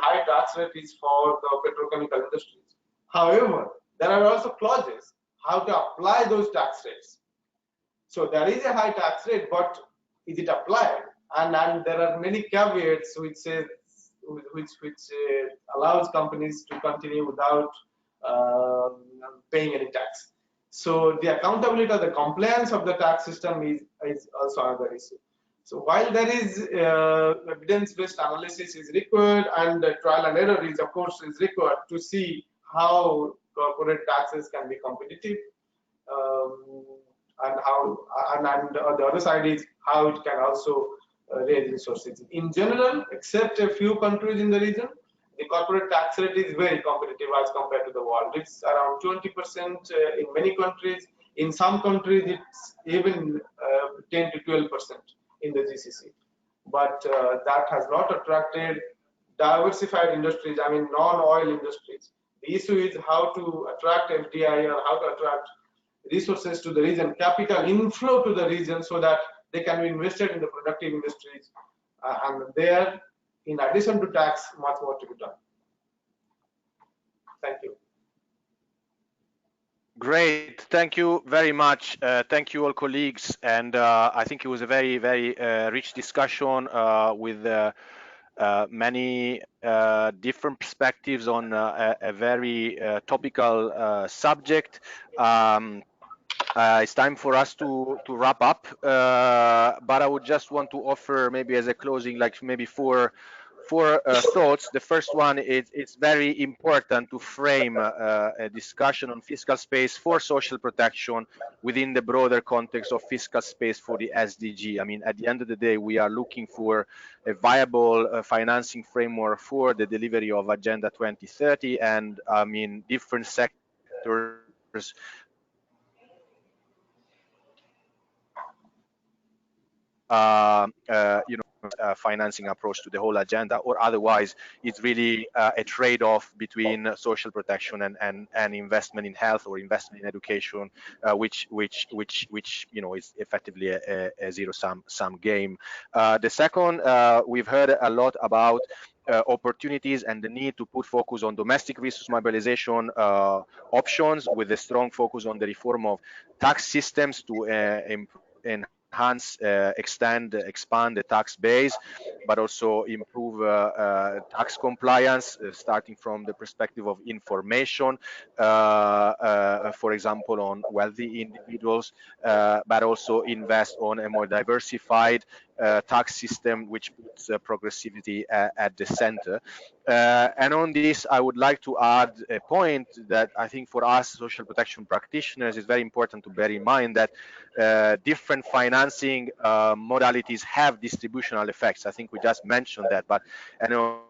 high tax rate is for the petrochemical industries. However, there are also clauses how to apply those tax rates. So there is a high tax rate, but is it applied? And there are many caveats which allows companies to continue without paying any tax. So the accountability of the compliance of the tax system is also another issue. So while there is evidence-based analysis is required and trial and error is of course required to see how corporate taxes can be competitive, and the other side is how it can also raise resources. In general, except a few countries in the region, the corporate tax rate is very competitive as compared to the world. It's around 20% in many countries. In some countries, it's even 10 to 12% in the GCC. But that has not attracted diversified industries, I mean non-oil industries. The issue is how to attract FDI or how to attract resources to the region, capital inflow to the region so that they can be invested in the productive industries. And there, in addition to tax, much more to be done. Thank you. Great, thank you very much. Thank you all colleagues. And I think it was a very, very rich discussion with many different perspectives on a very topical subject. It's time for us to wrap up, but I would just want to offer maybe as a closing, like maybe four four thoughts. The first one is it's very important to frame a discussion on fiscal space for social protection within the broader context of fiscal space for the SDG. I mean, at the end of the day, we are looking for a viable financing framework for the delivery of Agenda 2030, and I mean, different sectors financing approach to the whole agenda, or otherwise it's really a trade-off between social protection and investment in health or investment in education, which is effectively a zero-sum game. The second, we've heard a lot about opportunities and the need to put focus on domestic resource mobilization options, with a strong focus on the reform of tax systems to enhance, expand the tax base, but also improve tax compliance, starting from the perspective of information, for example, on wealthy individuals, but also invest on a more diversified tax system, which puts progressivity at the center. And on this, I would like to add a point that I think for us social protection practitioners is very important to bear in mind, that different financing modalities have distributional effects. I think we just mentioned that, but I know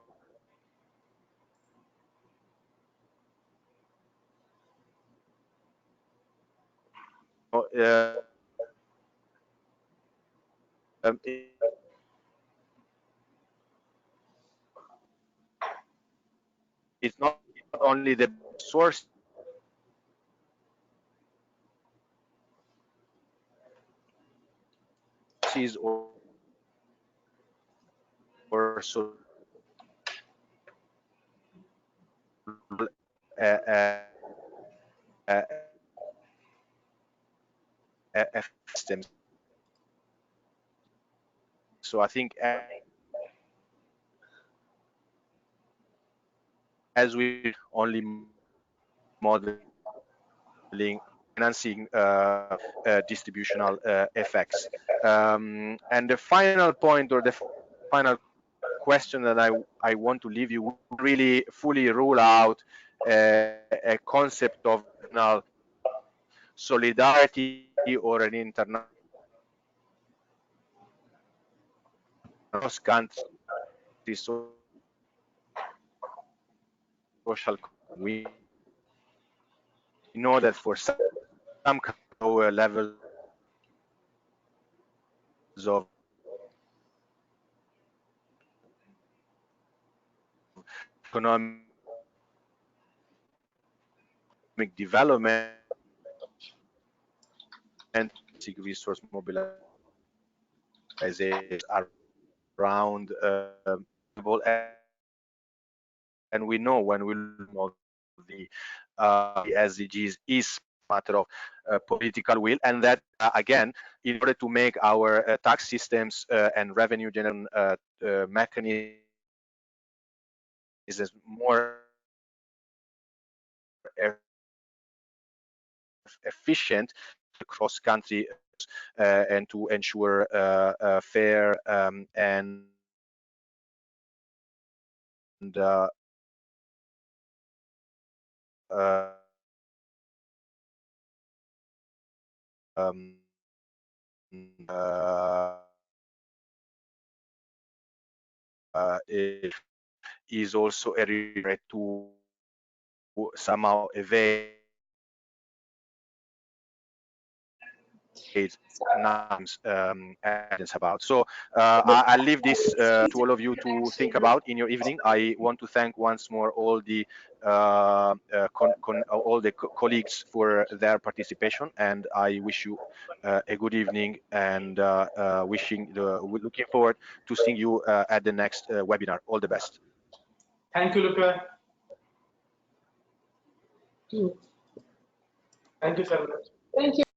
it's not only the sources or so systems. So I think as we only modeling financing distributional effects. And the final point, or the final question that I want to leave you with, really fully rule out a concept of solidarity or an international cross-country social. We know that for some lower levels of economic development and resource mobilization around and we know when we look at the SDGs is a matter of political will, and that again, in order to make our tax systems and revenue generation mechanisms more efficient across country and to ensure fair and it is also a regret to somehow evade about. So I'll leave this to all of you to think about in your evening. I want to thank once more all the colleagues for their participation, and I wish you a good evening, and looking forward to seeing you at the next webinar. All the best. Thank you, Luca. Thank you so much. Thank you.